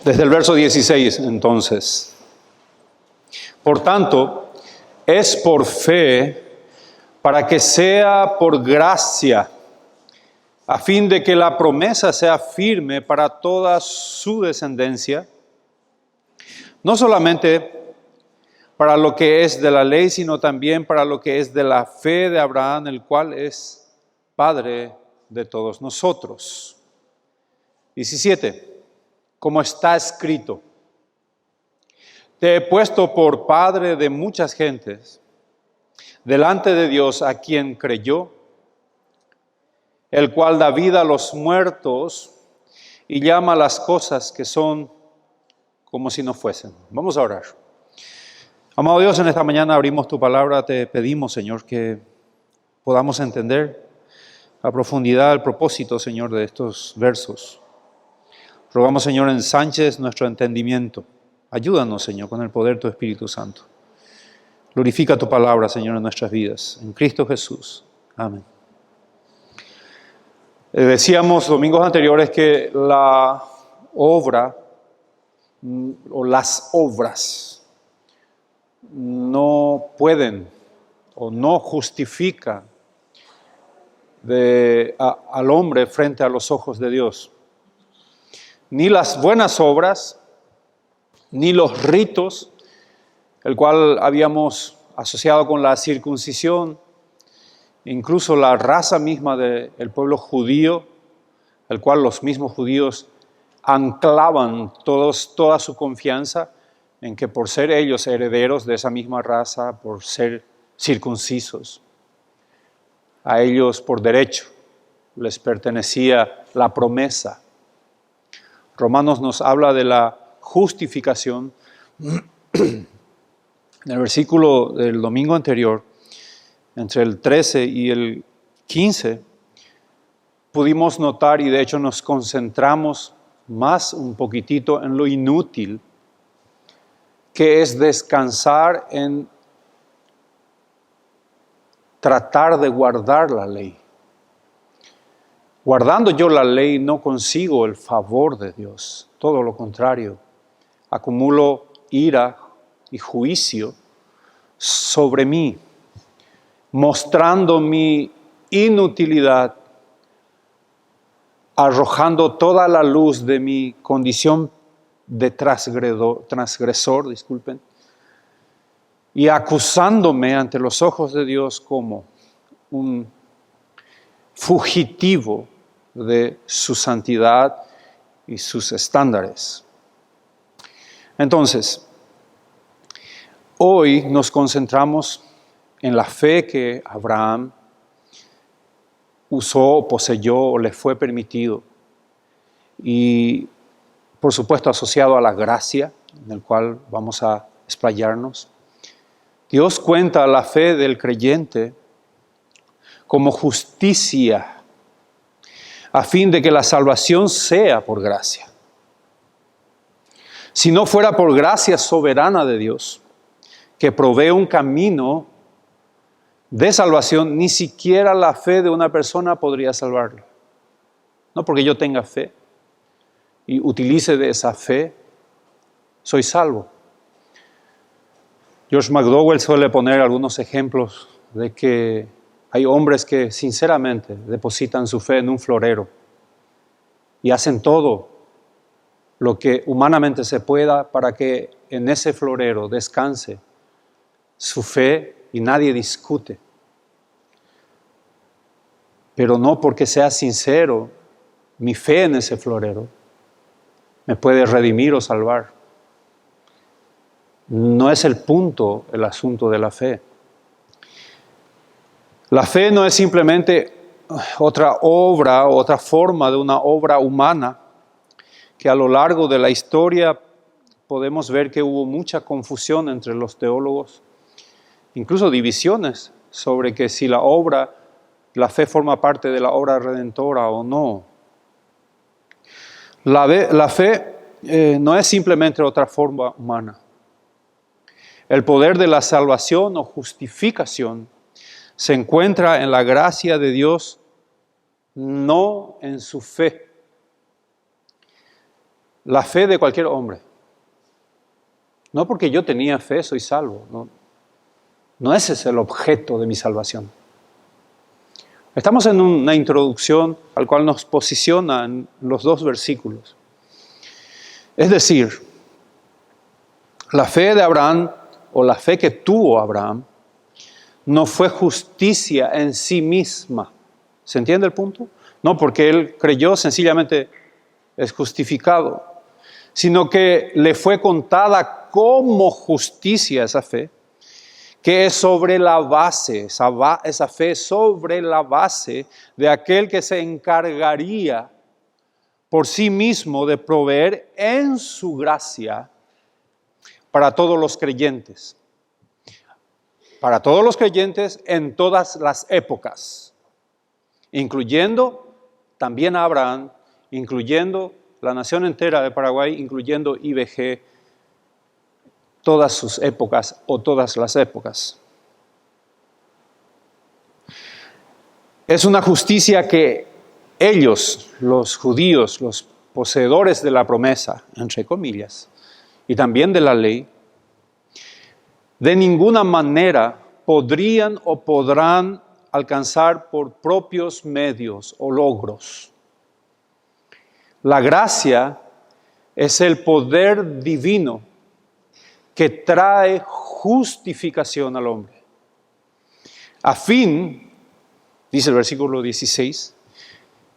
Desde el verso 16, entonces. Por tanto, es por fe, para que sea por gracia, a fin de que la promesa sea firme para toda su descendencia, no solamente para lo que es de la ley, sino también para lo que es de la fe de Abraham, el cual es Padre de todos nosotros. 17. Como está escrito: te he puesto por padre de muchas gentes, delante de Dios a quien creyó, el cual da vida a los muertos y llama las cosas que son como si no fuesen. Vamos a orar. Amado Dios, en esta mañana abrimos tu palabra, te pedimos, Señor, que podamos entender a profundidad el propósito, Señor, de estos versos. Rogamos, Señor, ensanches nuestro entendimiento. Ayúdanos, Señor, con el poder de tu Espíritu Santo. Glorifica tu palabra, Señor, en nuestras vidas. En Cristo Jesús. Amén. Decíamos domingos anteriores que la obra o las obras no pueden o no justifican al hombre frente a los ojos de Dios. Ni las buenas obras, ni los ritos, el cual habíamos asociado con la circuncisión, incluso la raza misma del pueblo judío, el cual los mismos judíos anclaban toda su confianza en que por ser ellos herederos de esa misma raza, por ser circuncisos, a ellos por derecho les pertenecía la promesa. Romanos nos habla de la justificación. En el versículo del domingo anterior, entre el 13 y el 15, pudimos notar, y de hecho nos concentramos más un poquitito en lo inútil, que es descansar en tratar de guardar la ley. Guardando yo la ley no consigo el favor de Dios, todo lo contrario, acumulo ira y juicio sobre mí, mostrando mi inutilidad, arrojando toda la luz de mi condición de transgresor, y acusándome ante los ojos de Dios como un fugitivo de su santidad y sus estándares. Entonces, hoy nos concentramos en la fe que Abraham usó, poseyó o le fue permitido. Y, por supuesto, asociado a la gracia, en el cual vamos a explayarnos. Dios cuenta la fe del creyente como justicia, a fin de que la salvación sea por gracia. Si no fuera por gracia soberana de Dios, que provee un camino de salvación, ni siquiera la fe de una persona podría salvarlo. No porque yo tenga fe y utilice de esa fe, soy salvo. George McDowell suele poner algunos ejemplos de que hay hombres que sinceramente depositan su fe en un florero y hacen todo lo que humanamente se pueda para que en ese florero descanse su fe y nadie discute. Pero no porque sea sincero, mi fe en ese florero me puede redimir o salvar. No es el punto, el asunto de la fe. La fe no es simplemente otra obra, otra forma de una obra humana, que a lo largo de la historia podemos ver que hubo mucha confusión entre los teólogos, incluso divisiones sobre que si la fe forma parte de la obra redentora o no. La fe no es simplemente otra forma humana. El poder de la salvación o justificación se encuentra en la gracia de Dios, no en su fe. la fe de cualquier hombre. No porque yo tenía fe soy salvo. No ese es el objeto de mi salvación. Estamos en una introducción al cual nos posicionan los dos versículos. Es decir, la fe de Abraham, o la fe que tuvo Abraham, no fue justicia en sí misma. ¿Se entiende el punto? No porque él creyó, sencillamente es justificado, sino que le fue contada como justicia esa fe, que es sobre la base, esa fe sobre la base de aquel que se encargaría por sí mismo de proveer en su gracia para todos los creyentes. Para todos los creyentes en todas las épocas, incluyendo también a Abraham, incluyendo la nación entera de Paraguay, incluyendo IBG, todas sus épocas o todas las épocas. Es una justicia que ellos, los judíos, los poseedores de la promesa, entre comillas, y también de la ley, de ninguna manera podrían o podrán alcanzar por propios medios o logros. La gracia es el poder divino que trae justificación al hombre. A fin, dice el versículo 16,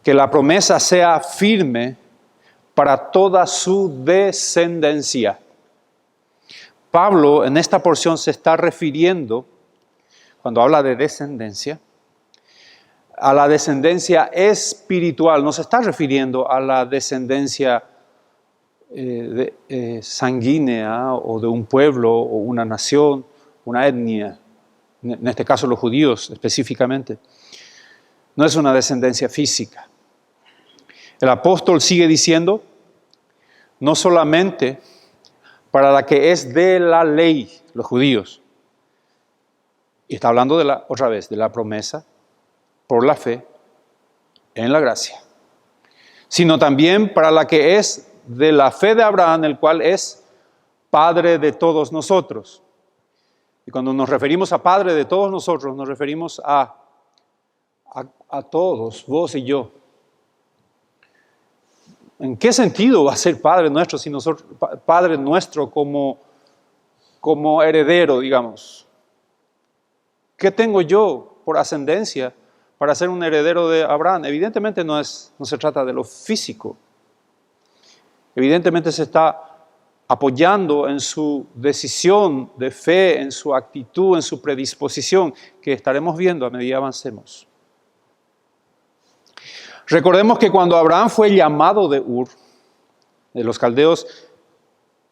que la promesa sea firme para toda su descendencia. Pablo en esta porción se está refiriendo, cuando habla de descendencia, a la descendencia espiritual. No se está refiriendo a la descendencia sanguínea o de un pueblo o una nación, una etnia, en este caso los judíos específicamente. No es una descendencia física. El apóstol sigue diciendo, no solamente para la que es de la ley, los judíos, y está hablando otra vez de la promesa por la fe en la gracia, sino también para la que es de la fe de Abraham, el cual es Padre de todos nosotros. Y cuando nos referimos a Padre de todos nosotros, nos referimos a todos, vos y yo. ¿En qué sentido va a ser Padre nuestro si nosotros, Padre nuestro como heredero, digamos? ¿Qué tengo yo por ascendencia para ser un heredero de Abraham? Evidentemente no se trata de lo físico. Evidentemente se está apoyando en su decisión de fe, en su actitud, en su predisposición, que estaremos viendo a medida que avancemos. Recordemos que cuando Abraham fue llamado de Ur, de los caldeos,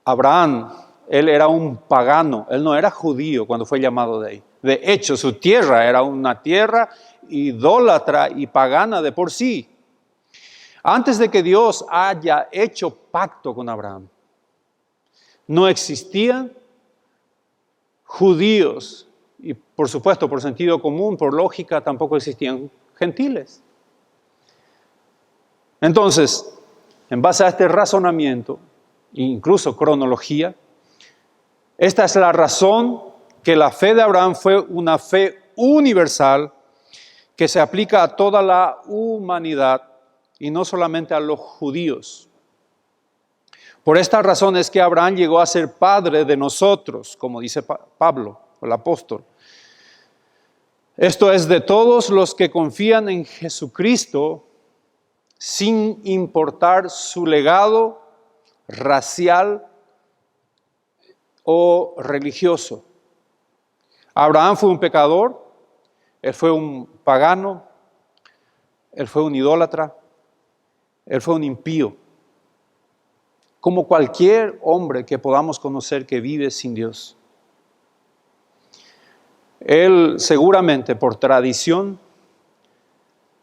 Abraham, él era un pagano, él no era judío cuando fue llamado de ahí. De hecho, su tierra era una tierra idólatra y pagana de por sí. Antes de que Dios haya hecho pacto con Abraham, no existían judíos y por supuesto, por sentido común, por lógica, tampoco existían gentiles. Entonces, en base a este razonamiento, incluso cronología, esta es la razón que la fe de Abraham fue una fe universal que se aplica a toda la humanidad y no solamente a los judíos. Por esta razón es que Abraham llegó a ser padre de nosotros, como dice Pablo, el apóstol. Esto es de todos los que confían en Jesucristo sin importar su legado racial o religioso. Abraham fue un pecador, él fue un pagano, él fue un idólatra, él fue un impío. Como cualquier hombre que podamos conocer que vive sin Dios. Él seguramente por tradición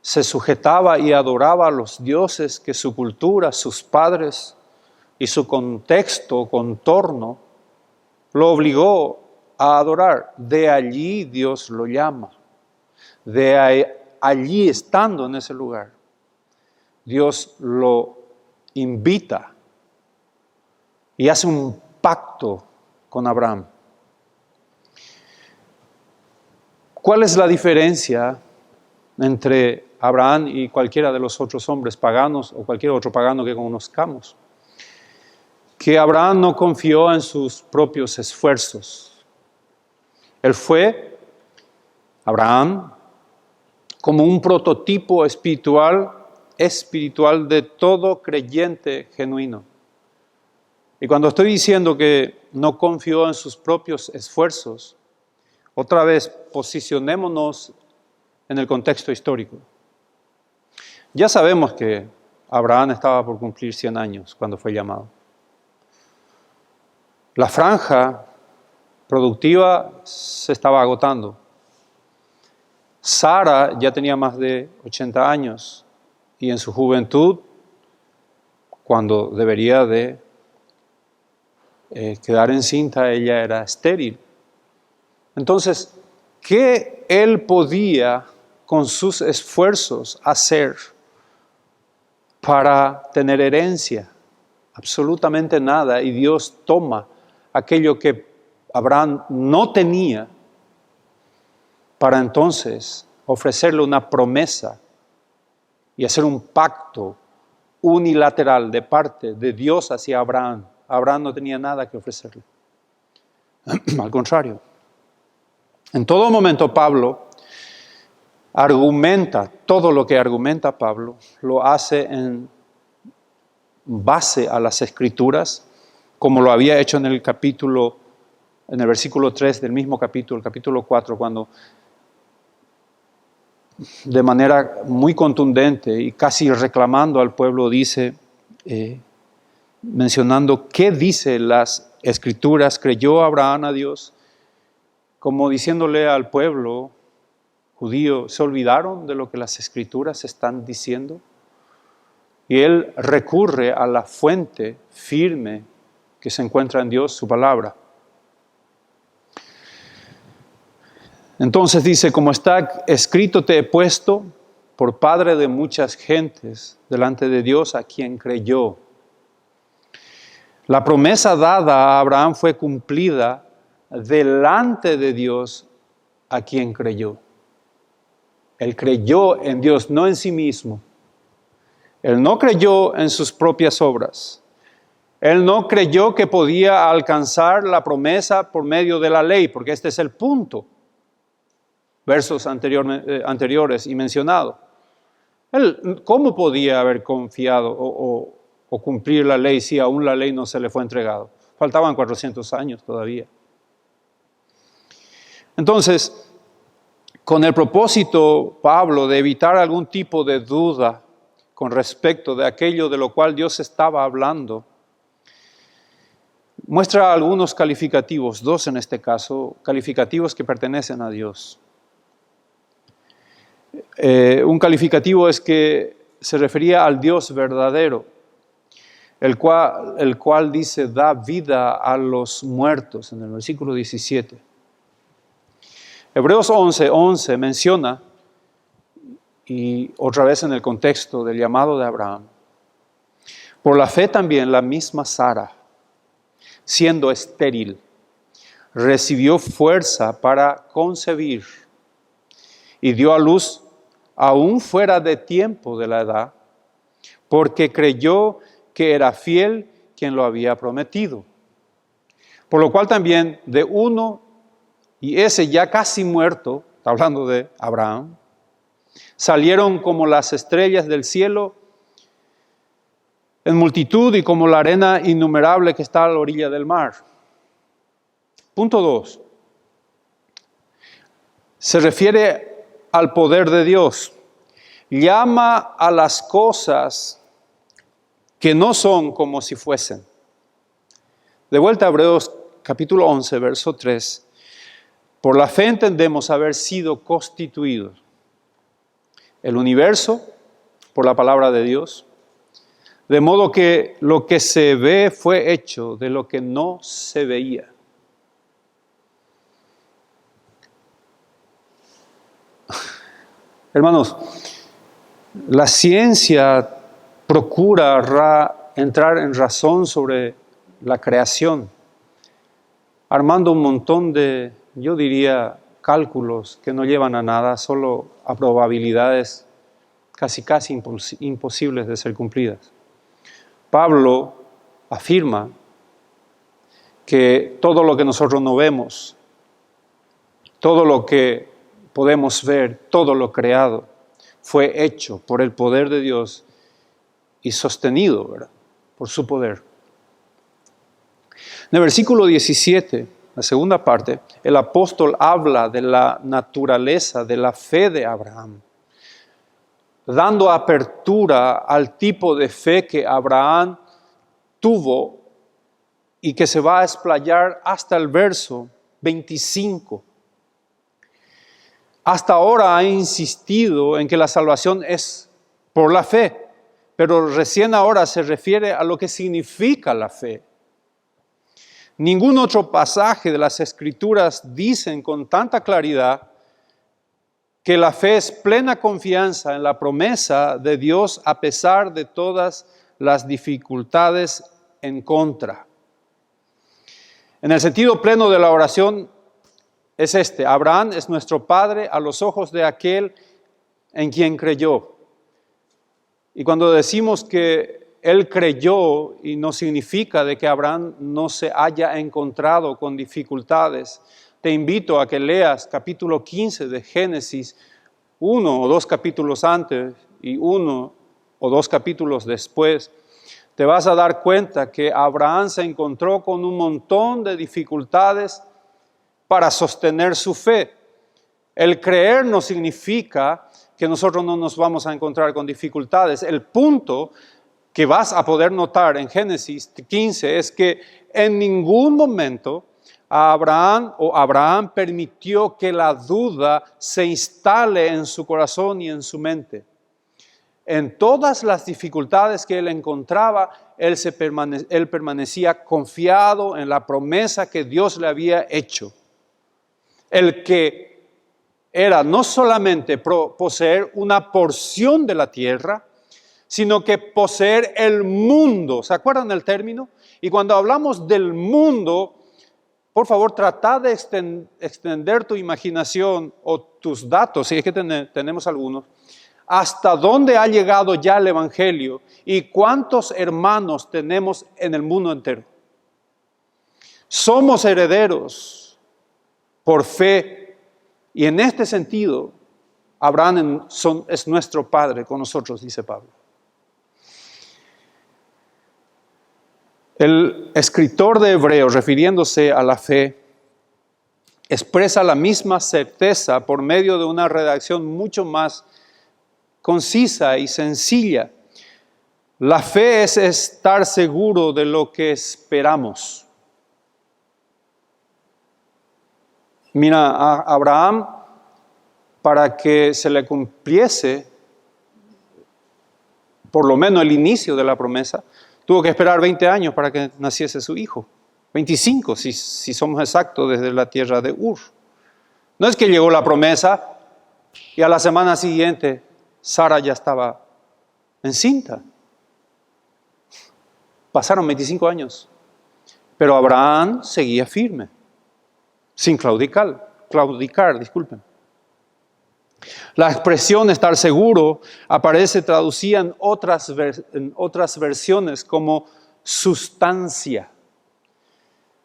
se sujetaba y adoraba a los dioses que su cultura, sus padres y su contexto, contorno, lo obligó a adorar. De allí Dios lo llama. Allí estando en ese lugar, Dios lo invita y hace un pacto con Abraham. ¿Cuál es la diferencia entre Abraham y cualquiera de los otros hombres paganos o cualquier otro pagano que conozcamos? Que Abraham no confió en sus propios esfuerzos. Abraham, como un prototipo espiritual de todo creyente genuino. Y cuando estoy diciendo que no confió en sus propios esfuerzos, otra vez posicionémonos en el contexto histórico. Ya sabemos que Abraham estaba por cumplir 100 años cuando fue llamado. La franja productiva se estaba agotando. Sara ya tenía más de 80 años y en su juventud, cuando debería de quedar encinta, ella era estéril. Entonces, ¿qué él podía con sus esfuerzos hacer para tener herencia? Absolutamente nada. Y Dios toma aquello que Abraham no tenía para entonces ofrecerle una promesa y hacer un pacto unilateral de parte de Dios hacia Abraham. Abraham no tenía nada que ofrecerle. Al contrario. En todo momento Pablo argumenta, todo lo que argumenta Pablo, lo hace en base a las Escrituras, como lo había hecho en el versículo 3 del mismo capítulo, el capítulo 4, cuando de manera muy contundente y casi reclamando al pueblo dice, mencionando qué dice las Escrituras, creyó Abraham a Dios, como diciéndole al pueblo judío, ¿se olvidaron de lo que las Escrituras están diciendo? Y él recurre a la fuente firme que se encuentra en Dios, su palabra. Entonces dice, como está escrito, te he puesto por padre de muchas gentes delante de Dios a quien creyó. La promesa dada a Abraham fue cumplida delante de Dios a quien creyó. Él creyó en Dios, no en sí mismo. Él no creyó en sus propias obras. Él no creyó que podía alcanzar la promesa por medio de la ley, porque este es el punto. Versos anteriores y mencionado. Él, ¿cómo podía haber confiado o cumplir la ley si aún la ley no se le fue entregado? Faltaban 400 años todavía. Entonces, con el propósito, Pablo, de evitar algún tipo de duda con respecto de aquello de lo cual Dios estaba hablando, muestra algunos calificativos, 2 en este caso, calificativos que pertenecen a Dios. Un calificativo es que se refería al Dios verdadero, el cual dice, da vida a los muertos, en el versículo 17. Hebreos 11 menciona, y otra vez en el contexto del llamado de Abraham, por la fe también la misma Sara, siendo estéril, recibió fuerza para concebir y dio a luz aún fuera de tiempo de la edad, porque creyó que era fiel quien lo había prometido. Por lo cual también de uno, y ese ya casi muerto, está hablando de Abraham, salieron como las estrellas del cielo en multitud y como la arena innumerable que está a la orilla del mar. Punto 2. Se refiere al poder de Dios. Llama a las cosas que no son como si fuesen. De vuelta a Hebreos capítulo 11, verso 3. Por la fe entendemos haber sido constituidos el universo por la palabra de Dios, de modo que lo que se ve fue hecho de lo que no se veía. Hermanos, la ciencia procura entrar en razón sobre la creación, armando un montón de, yo diría, cálculos que no llevan a nada, solo a probabilidades casi imposibles de ser cumplidas. Pablo afirma que todo lo que nosotros no vemos, todo lo que podemos ver, todo lo creado, fue hecho por el poder de Dios y sostenido, ¿verdad?, por su poder. En el versículo 17, la segunda parte, el apóstol habla de la naturaleza, de la fe de Abraham, dando apertura al tipo de fe que Abraham tuvo y que se va a explayar hasta el verso 25. Hasta ahora ha insistido en que la salvación es por la fe, pero recién ahora se refiere a lo que significa la fe. Ningún otro pasaje de las Escrituras dicen con tanta claridad que la fe es plena confianza en la promesa de Dios a pesar de todas las dificultades en contra. En el sentido pleno de la oración es este: Abraham es nuestro padre a los ojos de aquel en quien creyó. Y cuando decimos que él creyó, y no significa de que Abraham no se haya encontrado con dificultades, te invito a que leas capítulo 15 de Génesis, 1 o 2 capítulos antes y 1 o 2 capítulos después. Te vas a dar cuenta que Abraham se encontró con un montón de dificultades para sostener su fe. El creer no significa que nosotros no nos vamos a encontrar con dificultades. El punto que vas a poder notar en Génesis 15 es que en ningún momento Abraham permitió que la duda se instale en su corazón y en su mente. En todas las dificultades que él encontraba, él permanecía confiado en la promesa que Dios le había hecho. El que era no solamente poseer una porción de la tierra, sino que poseer el mundo. ¿Se acuerdan del término? Y cuando hablamos del mundo, por favor, trata de extender tu imaginación o tus datos, si es que tenemos algunos, hasta dónde ha llegado ya el Evangelio y cuántos hermanos tenemos en el mundo entero. Somos herederos por fe, y en este sentido, Abraham es nuestro padre con nosotros, dice Pablo. El escritor de Hebreos, refiriéndose a la fe, expresa la misma certeza por medio de una redacción mucho más concisa y sencilla. La fe es estar seguro de lo que esperamos. Mira, a Abraham, para que se le cumpliese por lo menos el inicio de la promesa, tuvo que esperar 20 años para que naciese su hijo. 25, si somos exactos, desde la tierra de Ur. No es que llegó la promesa y a la semana siguiente Sara ya estaba encinta. Pasaron 25 años. Pero Abraham seguía firme, sin claudicar. La expresión estar seguro aparece traducida en otras versiones como sustancia.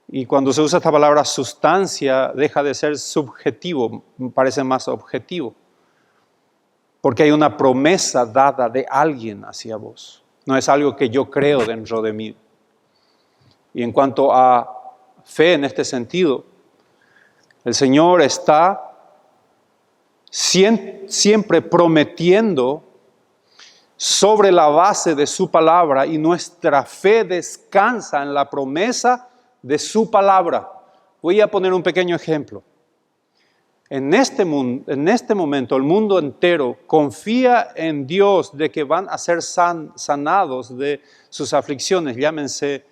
Y cuando se usa esta palabra sustancia, deja de ser subjetivo, parece más objetivo. Porque hay una promesa dada de alguien hacia vos. No es algo que yo creo dentro de mí. Y en cuanto a fe en este sentido, el Señor está siempre prometiendo sobre la base de su palabra, y nuestra fe descansa en la promesa de su palabra. Voy a poner un pequeño ejemplo. En este momento el mundo entero confía en Dios de que van a ser sanados de sus aflicciones. Llámense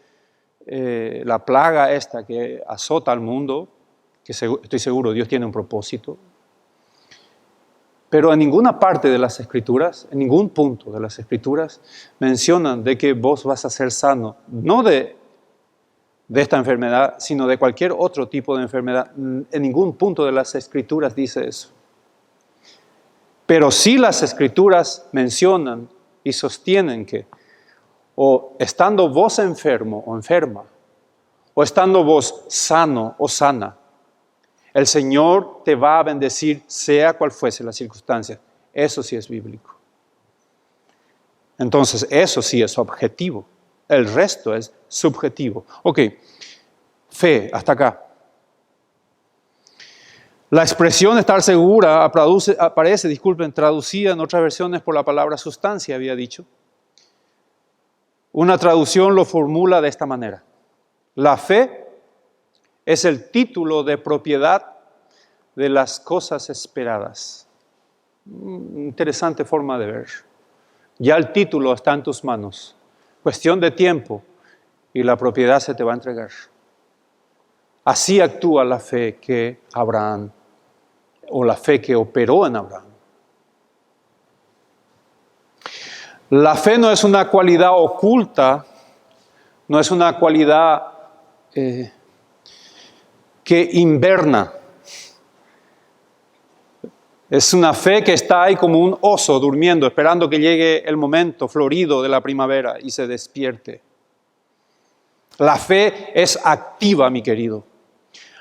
la plaga esta que azota al mundo, que estoy seguro Dios tiene un propósito. Pero en ninguna parte de las Escrituras, en ningún punto de las Escrituras, mencionan de que vos vas a ser sano, no de de esta enfermedad, sino de cualquier otro tipo de enfermedad. En ningún punto de las Escrituras dice eso. Pero sí las Escrituras mencionan y sostienen que o estando vos enfermo o enferma, o estando vos sano o sana, el Señor te va a bendecir sea cual fuese la circunstancia. Eso sí es bíblico. Entonces, eso sí es objetivo. El resto es subjetivo. Ok, fe, hasta acá. La expresión estar segura aparece, traducida en otras versiones por la palabra sustancia, había dicho. Una traducción lo formula de esta manera. La fe es el título de propiedad de las cosas esperadas. Interesante forma de ver. Ya el título está en tus manos. Cuestión de tiempo y la propiedad se te va a entregar. Así actúa la fe que Abraham, o la fe que operó en Abraham. La fe no es una cualidad oculta, no es una cualidad que inverna. Es una fe que está ahí como un oso durmiendo, esperando que llegue el momento florido de la primavera y se despierte. La fe es activa, mi querido.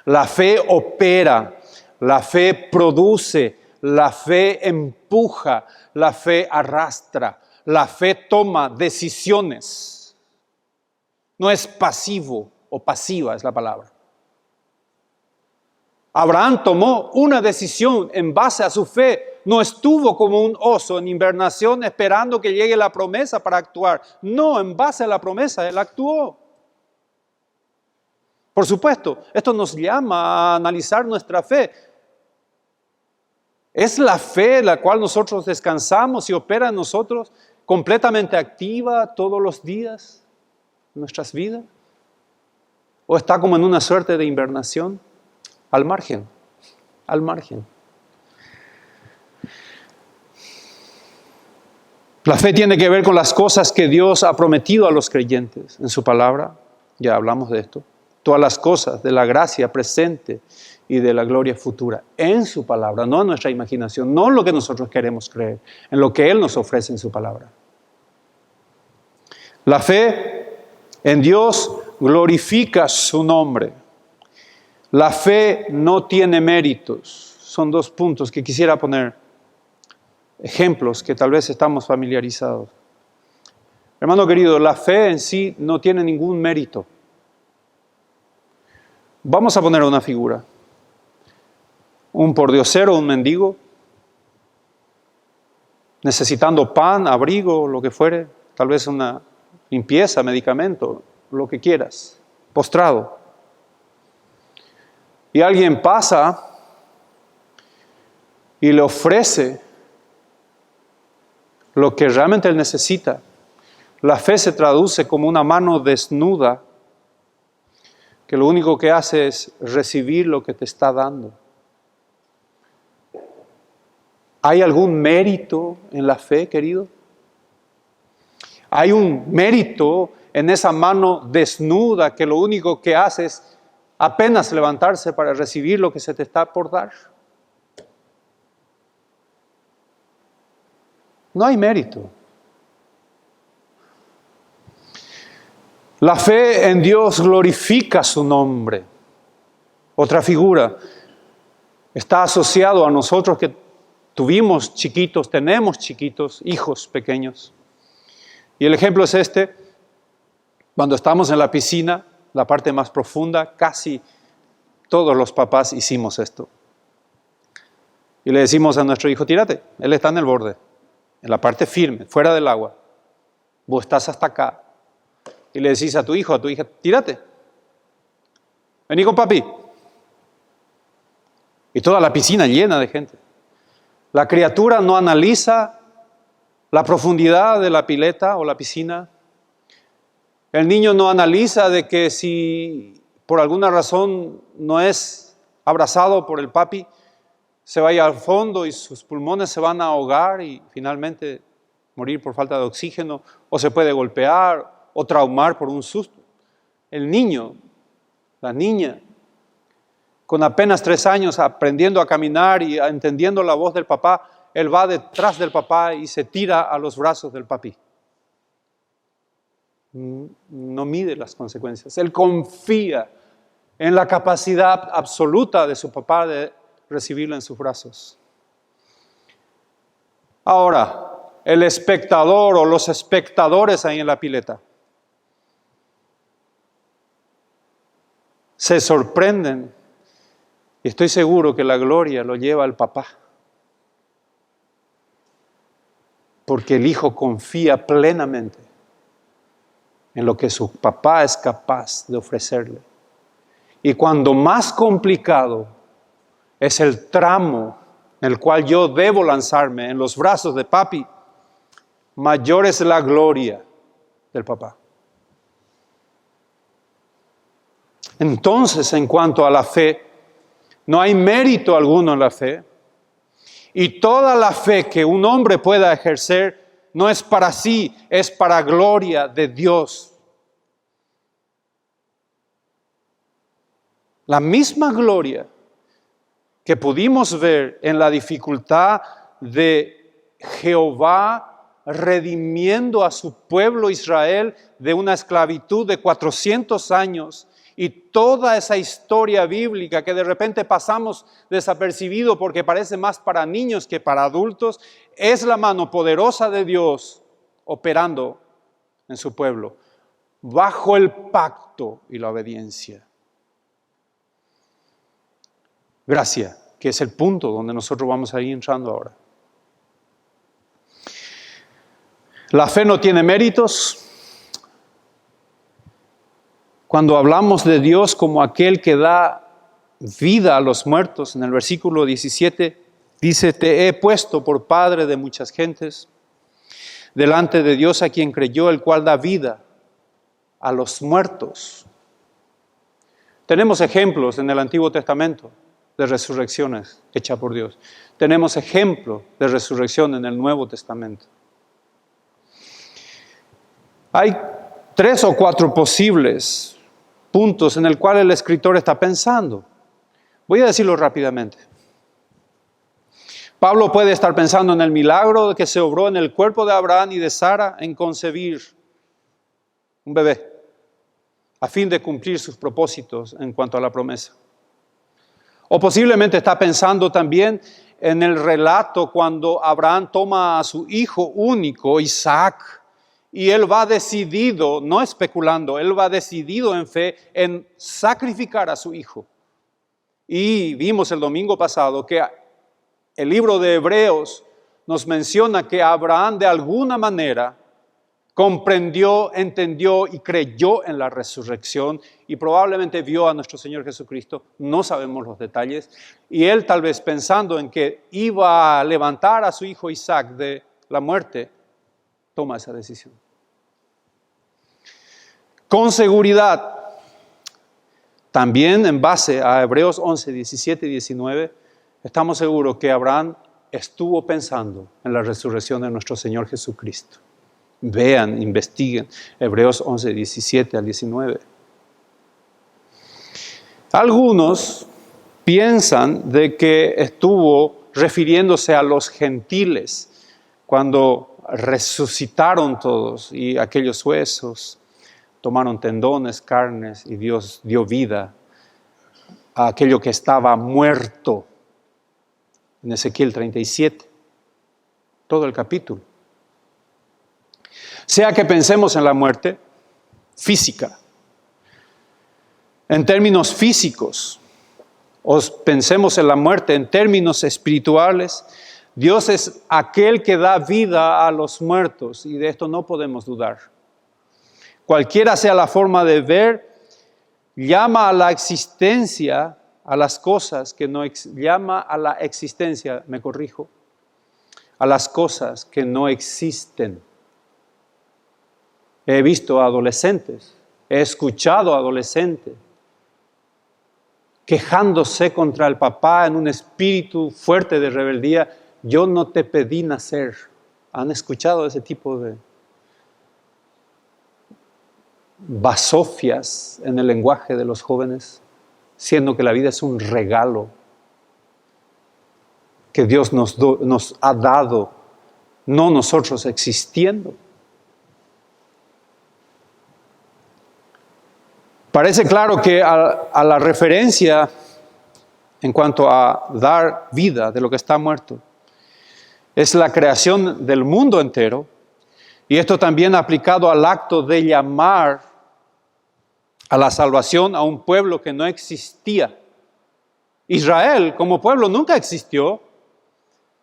La fe opera, la fe produce, la fe empuja, la fe arrastra, la fe toma decisiones. No es pasivo o pasiva es la palabra. Abraham tomó una decisión en base a su fe. No estuvo como un oso en invernación esperando que llegue la promesa para actuar. No, en base a la promesa, él actuó. Por supuesto, esto nos llama a analizar nuestra fe. ¿Es la fe la cual nosotros descansamos y opera en nosotros completamente activa todos los días de nuestras vidas? ¿O está como en una suerte de invernación? Al margen, al margen. La fe tiene que ver con las cosas que Dios ha prometido a los creyentes en su palabra. Ya hablamos de esto. Todas las cosas de la gracia presente y de la gloria futura en su palabra, no en nuestra imaginación, no en lo que nosotros queremos creer, en lo que Él nos ofrece en su palabra. La fe en Dios glorifica su nombre. La fe no tiene méritos. Son dos puntos que quisiera poner, ejemplos que tal vez estamos familiarizados. Hermano querido, la fe en sí no tiene ningún mérito. Vamos a poner una figura. Un pordiosero, un mendigo, necesitando pan, abrigo, lo que fuere, tal vez una limpieza, medicamento, lo que quieras, postrado. Y alguien pasa y le ofrece lo que realmente él necesita. La fe se traduce como una mano desnuda que lo único que hace es recibir lo que te está dando. ¿Hay algún mérito en la fe, querido? ¿Hay un mérito en esa mano desnuda que lo único que hace es apenas levantarse para recibir lo que se te está por dar? No hay mérito. La fe en Dios glorifica su nombre. Otra figura está asociado a nosotros que tuvimos chiquitos, tenemos chiquitos, hijos pequeños. Y el ejemplo es este: cuando estamos en la piscina, la parte más profunda, casi todos los papás hicimos esto. Y le decimos a nuestro hijo, tírate, él está en el borde, en la parte firme, fuera del agua. Vos estás hasta acá. Y le decís a tu hijo, a tu hija, tírate. Vení con papi. Y toda la piscina llena de gente. La criatura no analiza la profundidad de la pileta o la piscina. El niño no analiza de que si por alguna razón no es abrazado por el papi, se vaya al fondo y sus pulmones se van a ahogar y finalmente morir por falta de oxígeno, o se puede golpear o traumar por un susto. El niño la niña, con apenas 3 años aprendiendo a caminar y entendiendo la voz del papá, él va detrás del papá y se tira a los brazos del papi. No mide las consecuencias. Él confía en la capacidad absoluta de su papá de recibirlo en sus brazos. Ahora, el espectador o los espectadores ahí en la pileta se sorprenden y estoy seguro que la gloria lo lleva al papá. Porque el hijo confía plenamente en lo que su papá es capaz de ofrecerle. Y cuando más complicado es el tramo en el cual yo debo lanzarme en los brazos de papi, mayor es la gloria del papá. Entonces, en cuanto a la fe, no hay mérito alguno en la fe. Y toda la fe que un hombre pueda ejercer no es para sí, es para gloria de Dios. La misma gloria que pudimos ver en la dificultad de Jehová redimiendo a su pueblo Israel de una esclavitud de 400 años y toda esa historia bíblica que de repente pasamos desapercibido porque parece más para niños que para adultos, es la mano poderosa de Dios operando en su pueblo bajo el pacto y la obediencia. Gracia, que es el punto donde nosotros vamos a ir entrando ahora. La fe no tiene méritos. Cuando hablamos de Dios como aquel que da vida a los muertos, en el versículo 17 dice: te he puesto por padre de muchas gentes, delante de Dios a quien creyó, el cual da vida a los muertos. Tenemos ejemplos en el Antiguo Testamento de resurrecciones hechas por Dios. Tenemos ejemplo de resurrección en el Nuevo Testamento. Hay 3 o 4 posibles puntos en el cual el escritor está pensando. Voy a decirlo rápidamente. Pablo puede estar pensando en el milagro que se obró en el cuerpo de Abraham y de Sara en concebir un bebé, a fin de cumplir sus propósitos en cuanto a la promesa. O posiblemente está pensando también en el relato cuando Abraham toma a su hijo único, Isaac, y él va decidido, no especulando, él va decidido en fe en sacrificar a su hijo. Y vimos el domingo pasado que el libro de Hebreos nos menciona que Abraham de alguna manera comprendió, entendió y creyó en la resurrección y probablemente vio a nuestro Señor Jesucristo, no sabemos los detalles, y él tal vez pensando en que iba a levantar a su hijo Isaac de la muerte, toma esa decisión. Con seguridad, también en base a Hebreos 11, 17 y 19, estamos seguros que Abraham estuvo pensando en la resurrección de nuestro Señor Jesucristo. Vean, investiguen Hebreos 11, 17 al 19. Algunos piensan de que estuvo refiriéndose a los gentiles cuando resucitaron todos y aquellos huesos tomaron tendones, carnes y Dios dio vida a aquello que estaba muerto en Ezequiel 37, todo el capítulo. Sea que pensemos en la muerte física, en términos físicos, o pensemos en la muerte en términos espirituales, Dios es aquel que da vida a los muertos y de esto no podemos dudar. Cualquiera sea la forma de ver, llama a la existencia a las cosas que no llama a la existencia, me corrijo, a las cosas que no existen. He visto a adolescentes, he escuchado a adolescentes quejándose contra el papá en un espíritu fuerte de rebeldía. Yo no te pedí nacer. ¿Han escuchado ese tipo de? basofias en el lenguaje de los jóvenes, siendo que la vida es un regalo que Dios nos ha dado, no nosotros existiendo. Parece claro que a la referencia en cuanto a dar vida de lo que está muerto, es la creación del mundo entero, y esto también aplicado al acto de llamar a la salvación a un pueblo que no existía. Israel como pueblo nunca existió.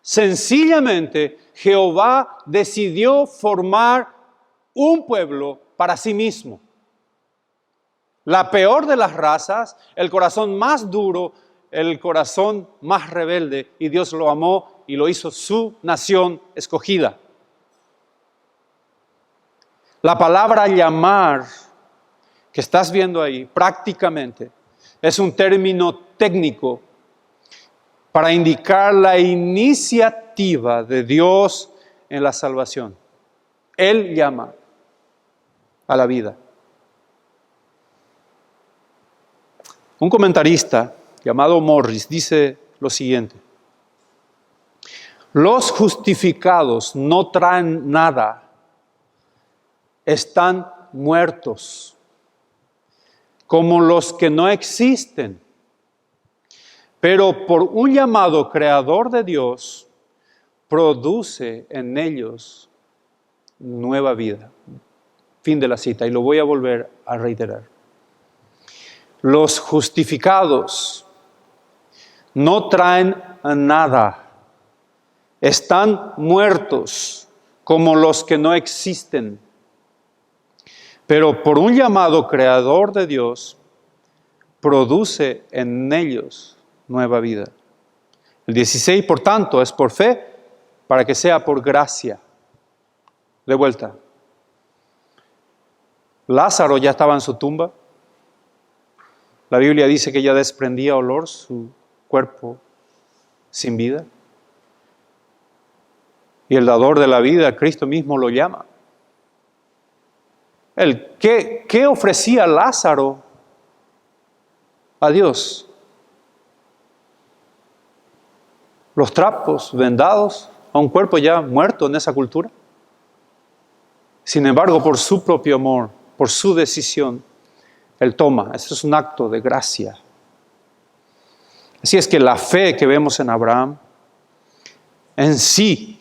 Sencillamente Jehová decidió formar un pueblo para sí mismo. La peor de las razas, el corazón más duro, el corazón más rebelde, y Dios lo amó y lo hizo su nación escogida. La palabra llamar que estás viendo ahí prácticamente es un término técnico para indicar la iniciativa de Dios en la salvación. Él llama a la vida. Un comentarista llamado Morris dice lo siguiente: los justificados no traen nada, están muertos, como los que no existen. Pero por un llamado creador de Dios, produce en ellos nueva vida. Fin de la cita, y lo voy a volver a reiterar. Los justificados no traen nada, están muertos como los que no existen. Pero por un llamado creador de Dios, produce en ellos nueva vida. El 16, por tanto, es por fe, para que sea por gracia. De vuelta. Lázaro ya estaba en su tumba. La Biblia dice que ya desprendía olor su cuerpo sin vida. Y el dador de la vida, Cristo mismo, lo llama. ¿Qué ofrecía Lázaro a Dios? Los trapos vendados a un cuerpo ya muerto en esa cultura. Sin embargo, por su propio amor, por su decisión, Él toma. Eso es un acto de gracia. Así es que la fe que vemos en Abraham en sí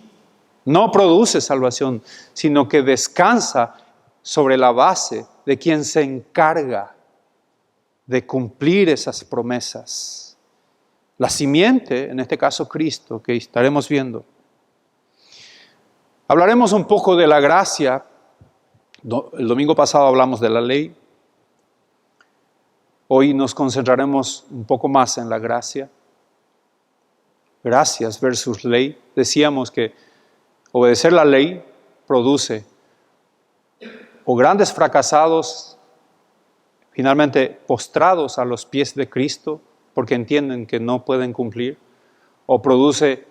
no produce salvación, sino que descansa sobre la base de quien se encarga de cumplir esas promesas. La simiente, en este caso Cristo, que estaremos viendo. Hablaremos un poco de la gracia. El domingo pasado hablamos de la ley. Hoy nos concentraremos un poco más en la gracia. Gracias versus ley. Decíamos que obedecer la ley produce o grandes fracasados, finalmente postrados a los pies de Cristo, porque entienden que no pueden cumplir, o produce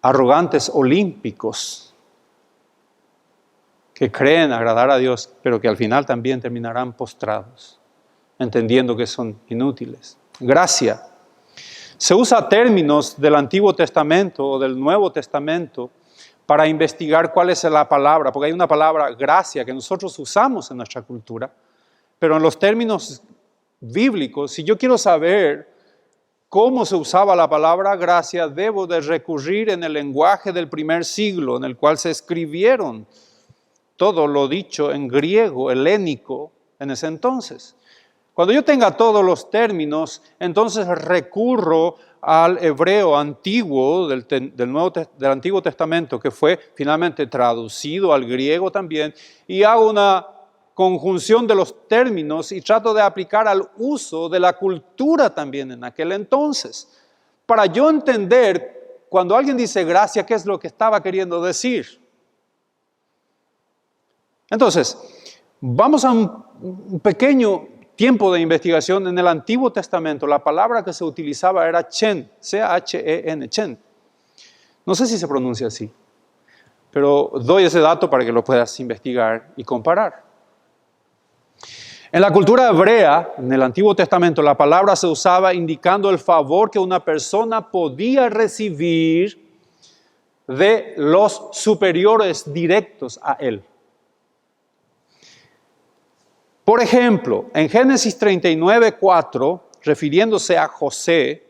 arrogantes olímpicos que creen agradar a Dios, pero que al final también terminarán postrados, entendiendo que son inútiles. Gracia. Se usa términos del Antiguo Testamento o del Nuevo Testamento para investigar cuál es la palabra, porque hay una palabra gracia que nosotros usamos en nuestra cultura, pero en los términos bíblicos, si yo quiero saber cómo se usaba la palabra gracia, debo de recurrir en el lenguaje del primer siglo, en el cual se escribieron todo lo dicho en griego, helénico, en ese entonces. Cuando yo tenga todos los términos, entonces recurro al hebreo antiguo del Antiguo Testamento, que fue finalmente traducido al griego también, y hago una conjunción de los términos y trato de aplicar al uso de la cultura también en aquel entonces, para yo entender cuando alguien dice gracia, qué es lo que estaba queriendo decir. Entonces, vamos a un pequeño tiempo de investigación. En el Antiguo Testamento la palabra que se utilizaba era chen, C-H-E-N, chen. No sé si se pronuncia así, pero doy ese dato para que lo puedas investigar y comparar. En la cultura hebrea, en el Antiguo Testamento, la palabra se usaba indicando el favor que una persona podía recibir de los superiores directos a él. Por ejemplo, en Génesis 39:4, refiriéndose a José,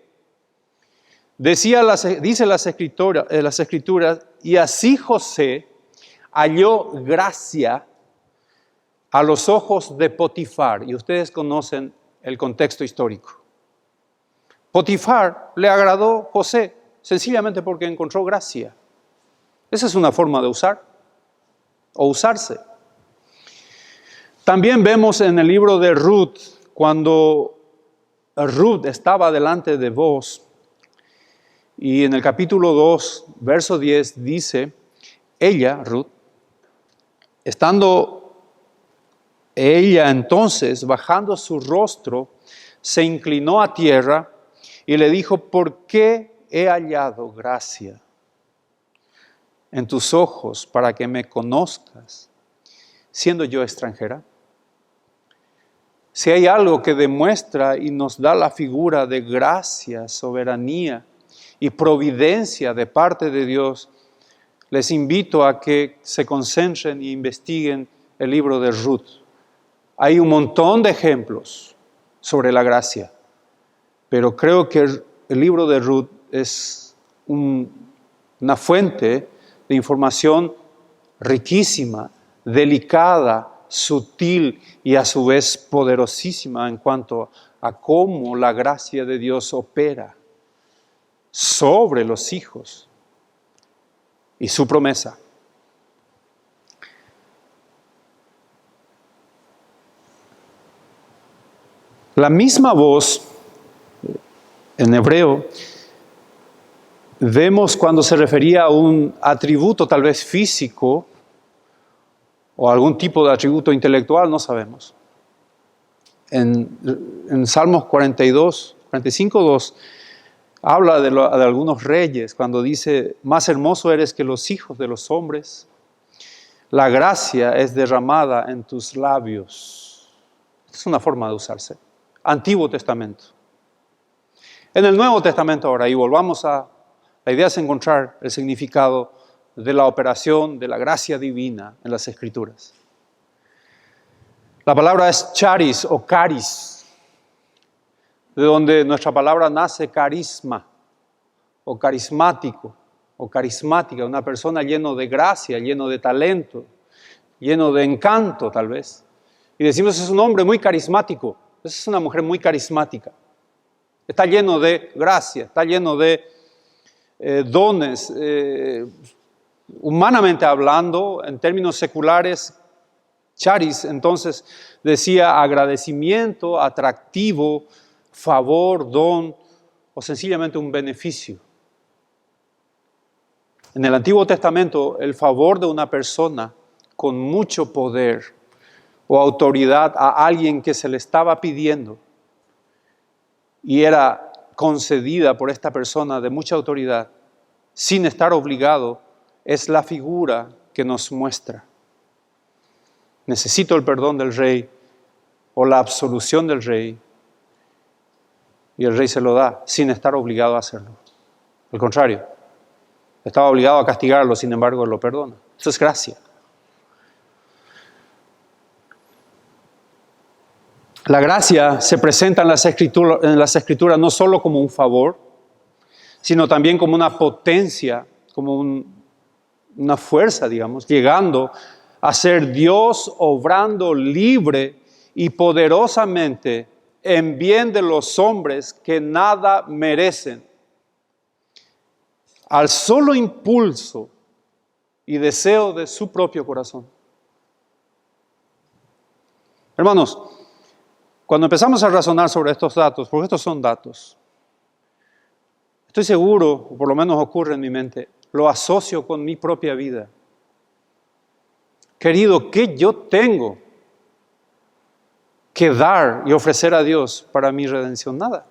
dice las escrituras, y así José halló gracia a los ojos de Potifar. Y ustedes conocen el contexto histórico. Potifar le agradó José, sencillamente porque encontró gracia. Esa es una forma de usar o usarse. También vemos en el libro de Ruth, cuando Ruth estaba delante de Booz, y en el capítulo 2, verso 10, dice, ella, Ruth, estando ella entonces, bajando su rostro, se inclinó a tierra y le dijo, ¿por qué he hallado gracia en tus ojos para que me conozcas, siendo yo extranjera? Si hay algo que demuestra y nos da la figura de gracia, soberanía y providencia de parte de Dios, les invito a que se concentren e investiguen el libro de Ruth. Hay un montón de ejemplos sobre la gracia, pero creo que el libro de Ruth es una fuente de información riquísima, delicada, sutil y a su vez poderosísima en cuanto a cómo la gracia de Dios opera sobre los hijos y su promesa. La misma voz en hebreo vemos cuando se refería a un atributo tal vez físico o algún tipo de atributo intelectual, no sabemos. En Salmos 45:2 habla de algunos reyes cuando dice, más hermoso eres que los hijos de los hombres, la gracia es derramada en tus labios. Es una forma de usarse. Antiguo Testamento. En el Nuevo Testamento ahora, y volvamos la idea es encontrar el significado de la operación de la gracia divina en las Escrituras. La palabra es charis o caris, de donde nuestra palabra nace carisma, o carismático, o carismática, una persona lleno de gracia, lleno de talento, lleno de encanto tal vez. Y decimos, es un hombre muy carismático. Esa es una mujer muy carismática. Está lleno de gracia, está lleno de dones. Humanamente hablando, en términos seculares, charis entonces decía agradecimiento, atractivo, favor, don o sencillamente un beneficio. En el Antiguo Testamento, el favor de una persona con mucho poder o autoridad a alguien que se le estaba pidiendo y era concedida por esta persona de mucha autoridad, sin estar obligado, es la figura que nos muestra. Necesito el perdón del rey o la absolución del rey, y el rey se lo da sin estar obligado a hacerlo. Al contrario, estaba obligado a castigarlo, sin embargo, él lo perdona. Eso es gracia. La gracia se presenta en las escrituras no solo como un favor, sino también como una potencia, como una fuerza, digamos, llegando a ser Dios obrando libre y poderosamente en bien de los hombres que nada merecen, al solo impulso y deseo de su propio corazón. Hermanos, cuando empezamos a razonar sobre estos datos, porque estos son datos, estoy seguro, o por lo menos ocurre en mi mente, lo asocio con mi propia vida. Querido, ¿qué yo tengo que dar y ofrecer a Dios para mi redención? Nada.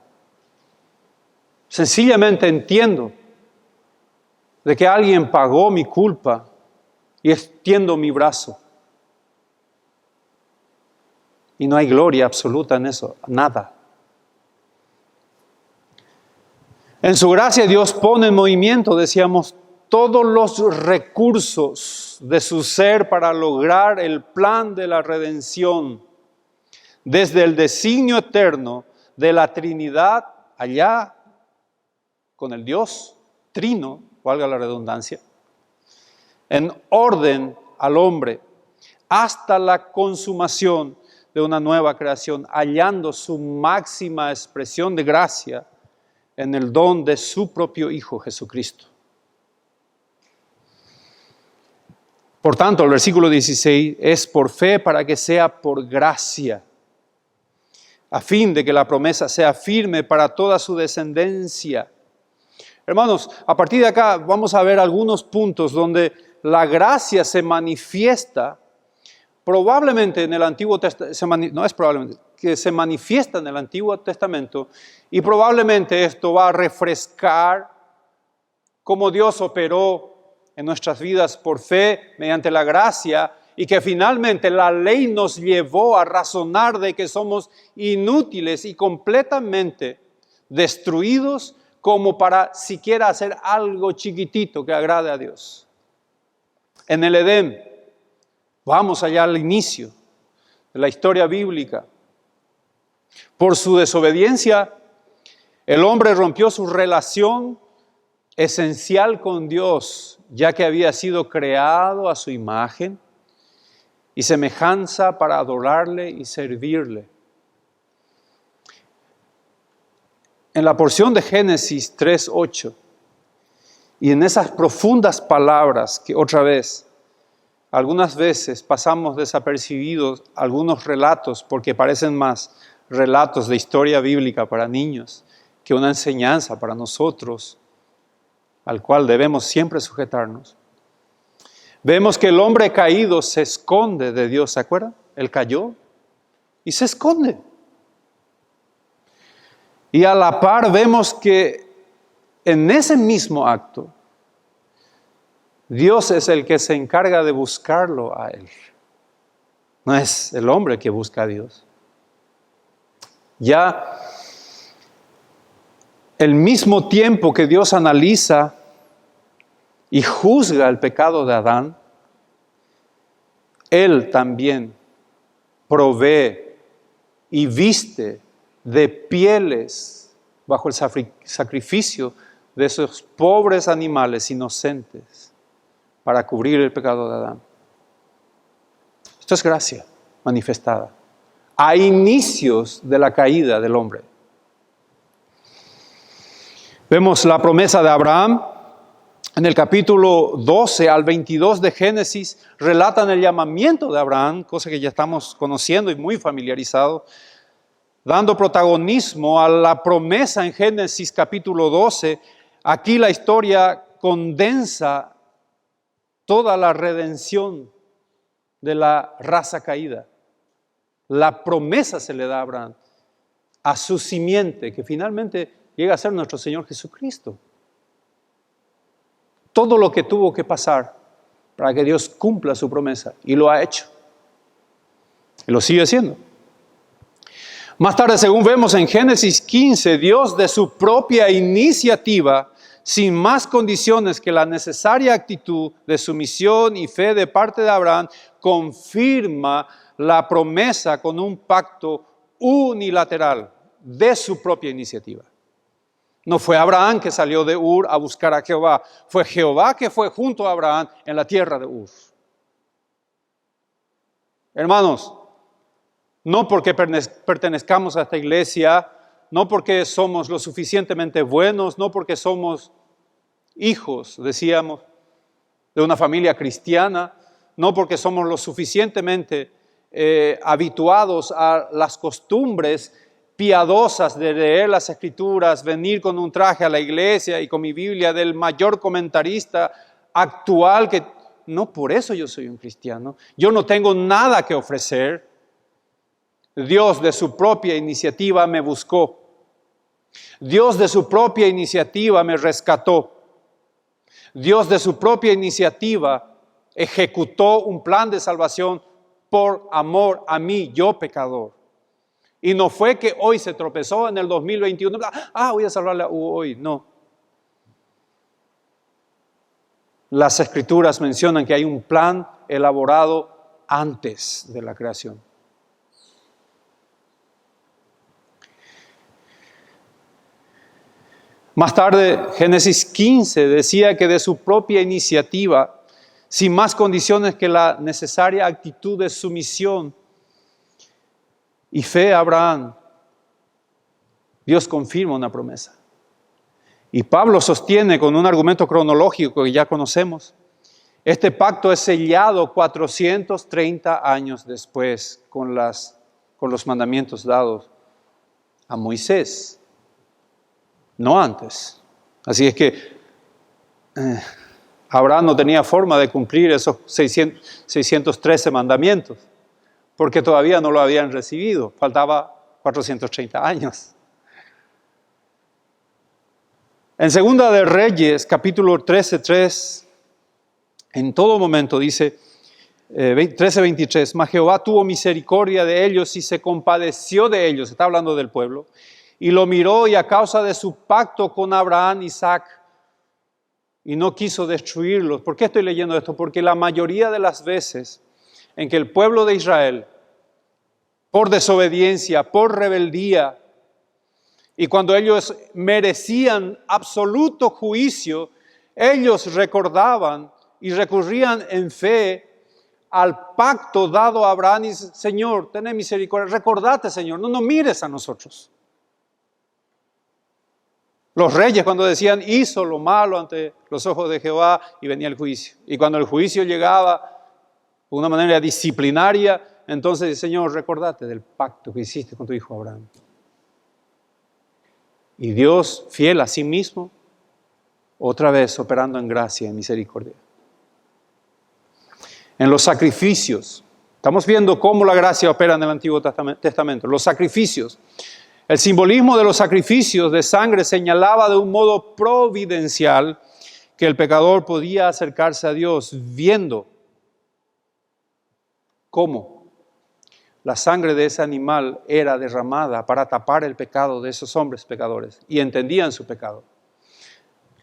Sencillamente entiendo de que alguien pagó mi culpa y extiendo mi brazo. Y no hay gloria absoluta en eso, nada. En su gracia Dios pone en movimiento, decíamos, todos los recursos de su ser para lograr el plan de la redención, desde el designio eterno de la Trinidad allá con el Dios trino, valga la redundancia, en orden al hombre, hasta la consumación de una nueva creación, hallando su máxima expresión de gracia en el don de su propio Hijo Jesucristo. Por tanto, el versículo 16 es por fe para que sea por gracia, a fin de que la promesa sea firme para toda su descendencia. Hermanos, a partir de acá vamos a ver algunos puntos donde la gracia se manifiesta, probablemente en el Antiguo Testamento, no es probablemente, que se manifiesta en el Antiguo Testamento, y probablemente esto va a refrescar cómo Dios operó en nuestras vidas por fe, mediante la gracia, y que finalmente la ley nos llevó a razonar de que somos inútiles y completamente destruidos como para siquiera hacer algo chiquitito que agrade a Dios. En el Edén, vamos allá al inicio de la historia bíblica. Por su desobediencia, el hombre rompió su relación esencial con Dios, ya que había sido creado a su imagen y semejanza para adorarle y servirle. En la porción de Génesis 3:8, y en esas profundas palabras que otra vez, algunas veces pasamos desapercibidos algunos relatos porque parecen más relatos de historia bíblica para niños que una enseñanza para nosotros, al cual debemos siempre sujetarnos. Vemos que el hombre caído se esconde de Dios, ¿se acuerdan? Él cayó y se esconde. Y a la par vemos que en ese mismo acto, Dios es el que se encarga de buscarlo a él. No es el hombre que busca a Dios. Ya el mismo tiempo que Dios analiza y juzga el pecado de Adán, Él también provee y viste de pieles bajo el sacrificio de esos pobres animales inocentes para cubrir el pecado de Adán. Esto es gracia manifestada a inicios de la caída del hombre. Vemos la promesa de Abraham en el capítulo 12 al 22 de Génesis, relatan el llamamiento de Abraham, cosa que ya estamos conociendo y muy familiarizados, dando protagonismo a la promesa en Génesis capítulo 12. Aquí la historia condensa toda la redención de la raza caída. La promesa se le da a Abraham, a su simiente, que finalmente llega a ser nuestro Señor Jesucristo. Todo lo que tuvo que pasar para que Dios cumpla su promesa, y lo ha hecho. Y lo sigue haciendo. Más tarde, según vemos en Génesis 15, Dios de su propia iniciativa, sin más condiciones que la necesaria actitud de sumisión y fe de parte de Abraham, confirma la promesa con un pacto unilateral de su propia iniciativa. No fue Abraham que salió de Ur a buscar a Jehová, fue Jehová que fue junto a Abraham en la tierra de Ur. Hermanos, no porque pertenezcamos a esta iglesia, no porque somos lo suficientemente buenos, no porque somos hijos, decíamos, de una familia cristiana, no porque somos lo suficientemente habituados a las costumbres piadosas de leer las Escrituras, venir con un traje a la iglesia y con mi Biblia del mayor comentarista actual, que no por eso yo soy un cristiano. Yo no tengo nada que ofrecer. Dios de su propia iniciativa me buscó. Dios de su propia iniciativa me rescató. Dios de su propia iniciativa ejecutó un plan de salvación por amor a mí, yo pecador. Y no fue que hoy se tropezó en el 2021, voy a salvarla hoy, no. Las Escrituras mencionan que hay un plan elaborado antes de la creación. Más tarde, Génesis 15 decía que de su propia iniciativa, sin más condiciones que la necesaria actitud de sumisión y fe a Abraham, Dios confirma una promesa. Y Pablo sostiene con un argumento cronológico que ya conocemos, este pacto es sellado 430 años después con los mandamientos dados a Moisés, no antes. Así es que Abraham no tenía forma de cumplir esos 613 mandamientos, porque todavía no lo habían recibido, faltaba 430 años. En Segunda de Reyes, capítulo 13:3, en todo momento dice, 13:23, mas Jehová tuvo misericordia de ellos y se compadeció de ellos, está hablando del pueblo, y lo miró y a causa de su pacto con Abraham, Isaac, y no quiso destruirlos. ¿Por qué estoy leyendo esto? Porque la mayoría de las veces en que el pueblo de Israel, por desobediencia, por rebeldía, y cuando ellos merecían absoluto juicio, ellos recordaban y recurrían en fe al pacto dado a Abraham y dicen, Señor, ten misericordia, recordate, Señor, no nos mires a nosotros. Los reyes cuando decían, hizo lo malo ante los ojos de Jehová y venía el juicio. Y cuando el juicio llegaba de una manera disciplinaria, entonces, Señor, recordate del pacto que hiciste con tu hijo Abraham. Y Dios, fiel a sí mismo, otra vez operando en gracia y misericordia. En los sacrificios, estamos viendo cómo la gracia opera en el Antiguo Testamento. Los sacrificios, el simbolismo de los sacrificios de sangre señalaba de un modo providencial que el pecador podía acercarse a Dios viendo cómo la sangre de ese animal era derramada para tapar el pecado de esos hombres pecadores y entendían su pecado.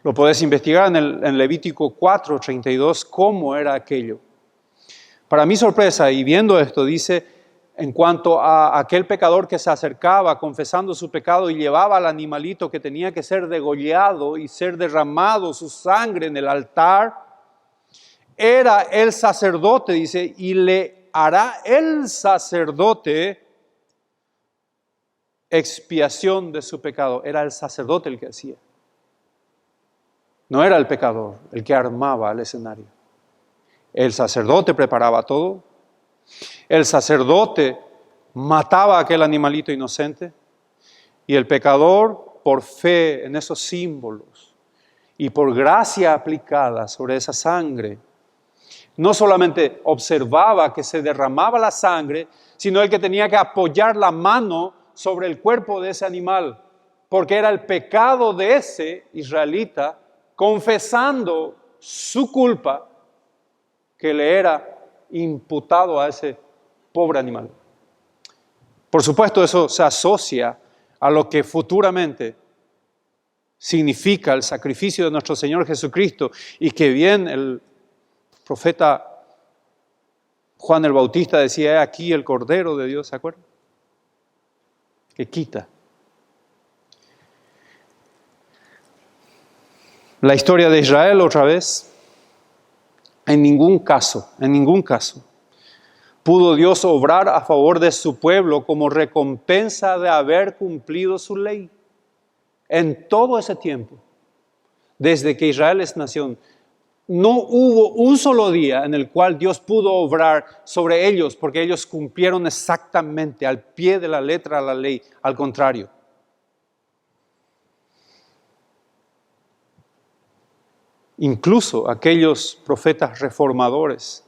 Lo podés investigar en Levítico 4:32, cómo era aquello. Para mi sorpresa, y viendo esto, dice, en cuanto a aquel pecador que se acercaba confesando su pecado y llevaba al animalito que tenía que ser degollado y ser derramado su sangre en el altar, era el sacerdote, dice, y le hará el sacerdote expiación de su pecado. Era el sacerdote el que hacía. No era el pecador el que armaba el escenario. El sacerdote preparaba todo. El sacerdote mataba a aquel animalito inocente. Y el pecador, por fe en esos símbolos y por gracia aplicada sobre esa sangre, no solamente observaba que se derramaba la sangre, sino el que tenía que apoyar la mano sobre el cuerpo de ese animal, porque era el pecado de ese israelita confesando su culpa que le era imputado a ese pobre animal. Por supuesto, eso se asocia a lo que futuramente significa el sacrificio de nuestro Señor Jesucristo y que bien el profeta Juan el Bautista decía, he aquí el Cordero de Dios, ¿se acuerdan? Que quita. La historia de Israel otra vez, en ningún caso, pudo Dios obrar a favor de su pueblo como recompensa de haber cumplido su ley. En todo ese tiempo, desde que Israel es nación, no hubo un solo día en el cual Dios pudo obrar sobre ellos porque ellos cumplieron exactamente al pie de la letra la ley. Al contrario. Incluso aquellos profetas reformadores,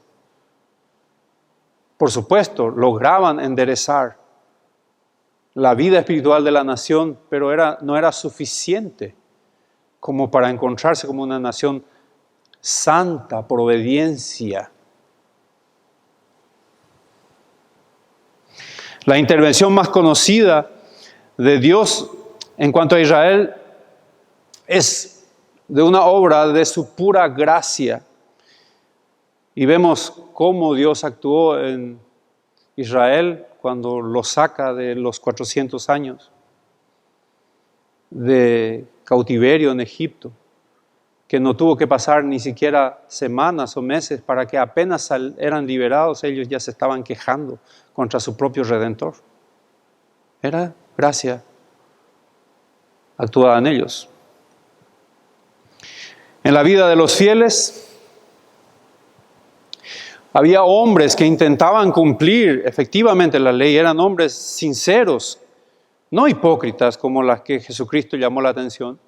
por supuesto, lograban enderezar la vida espiritual de la nación, pero no era suficiente como para encontrarse como una nación santa por obediencia. La intervención más conocida de Dios en cuanto a Israel es de una obra de su pura gracia. Y vemos cómo Dios actuó en Israel cuando lo saca de los 400 años de cautiverio en Egipto, que no tuvo que pasar ni siquiera semanas o meses para que apenas eran liberados, ellos ya se estaban quejando contra su propio Redentor. Era gracia actuada en ellos. En la vida de los fieles había hombres que intentaban cumplir efectivamente la ley, eran hombres sinceros, no hipócritas como las que Jesucristo llamó la atención,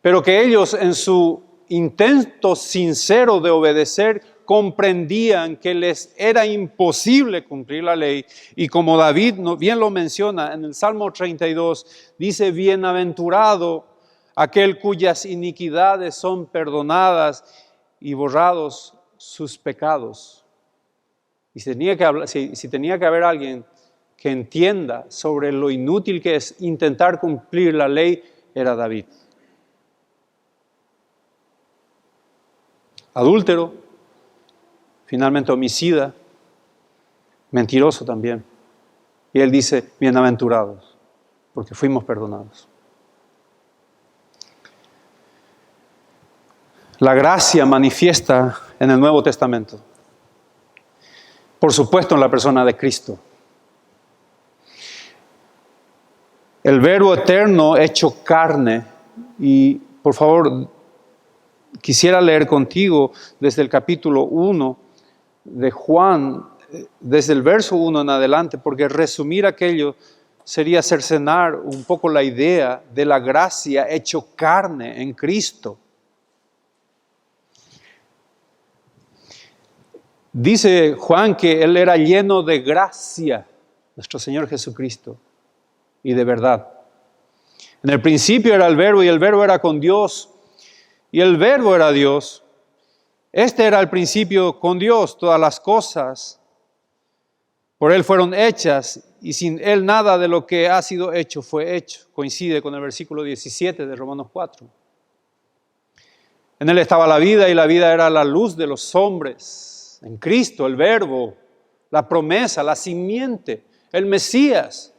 pero que ellos en su intento sincero de obedecer comprendían que les era imposible cumplir la ley. Y como David bien lo menciona en el Salmo 32, dice: bienaventurado aquel cuyas iniquidades son perdonadas y borrados sus pecados. Y si tenía que haber alguien que entienda sobre lo inútil que es intentar cumplir la ley, era David. Adúltero, finalmente homicida, mentiroso también. Y él dice: bienaventurados, porque fuimos perdonados. La gracia manifiesta en el Nuevo Testamento, por supuesto en la persona de Cristo. El Verbo eterno hecho carne, y por favor, quisiera leer contigo desde el capítulo 1 de Juan, desde el verso 1 en adelante, porque resumir aquello sería cercenar un poco la idea de la gracia hecho carne en Cristo. Dice Juan que Él era lleno de gracia, nuestro Señor Jesucristo, y de verdad. En el principio era el Verbo, y el Verbo era con Dios, y el Verbo era Dios. Este era el principio con Dios. Todas las cosas por Él fueron hechas, y sin Él nada de lo que ha sido hecho fue hecho. Coincide con el versículo 17 de Romanos 4. En Él estaba la vida, y la vida era la luz de los hombres. En Cristo, el Verbo, la promesa, la simiente, el Mesías.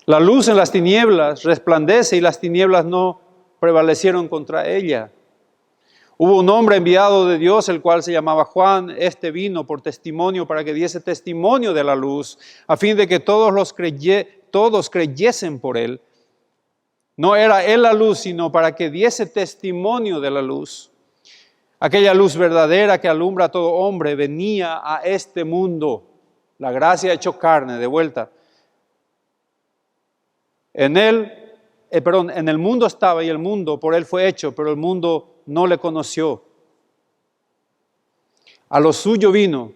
La luz en las tinieblas resplandece, y las tinieblas no prevalecieron contra ella. Hubo un hombre enviado de Dios, el cual se llamaba Juan. Este vino por testimonio, para que diese testimonio de la luz, a fin de que todos creyesen por él. No era él la luz, sino para que diese testimonio de la luz. Aquella luz verdadera que alumbra a todo hombre venía a este mundo. La gracia hecho carne, de vuelta. En el mundo estaba, y el mundo por él fue hecho, pero el mundo no le conoció. A lo suyo vino,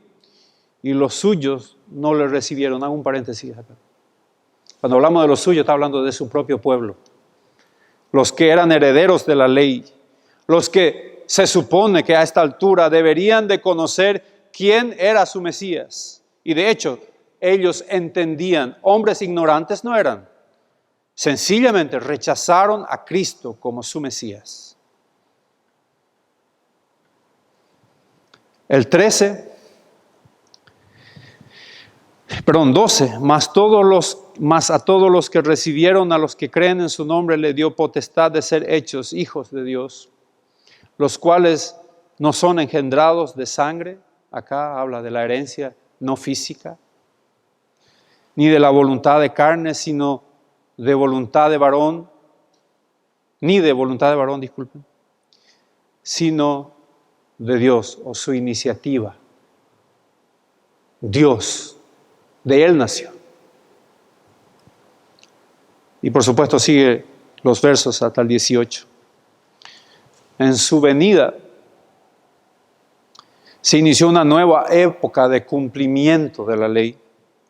y los suyos no le recibieron. Hago un paréntesis acá. Cuando hablamos de los suyos, está hablando de su propio pueblo. Los que eran herederos de la ley, los que se supone que a esta altura deberían de conocer quién era su Mesías. Y de hecho, ellos entendían, hombres ignorantes no eran. Sencillamente rechazaron a Cristo como su Mesías. El 12, mas a todos los que recibieron, a los que creen en su nombre, le dio potestad de ser hechos hijos de Dios, los cuales no son engendrados de sangre. Acá habla de la herencia no física, ni de la voluntad de carne, sino de voluntad de varón, sino de Dios, o su iniciativa. Dios, de Él nació. Y por supuesto sigue los versos hasta el 18. En su venida se inició una nueva época de cumplimiento de la ley,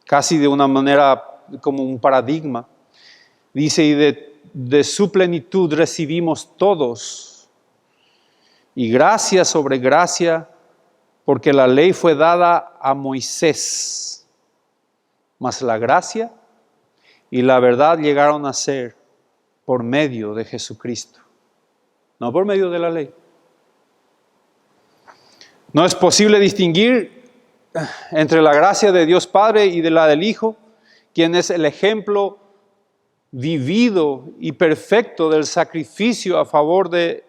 casi de una manera como un paradigma. Dice: y de su plenitud recibimos todos, y gracia sobre gracia, porque la ley fue dada a Moisés, mas la gracia y la verdad llegaron a ser por medio de Jesucristo, no por medio de la ley. No es posible distinguir entre la gracia de Dios Padre y de la del Hijo, quien es el ejemplo vivido y perfecto del sacrificio a favor de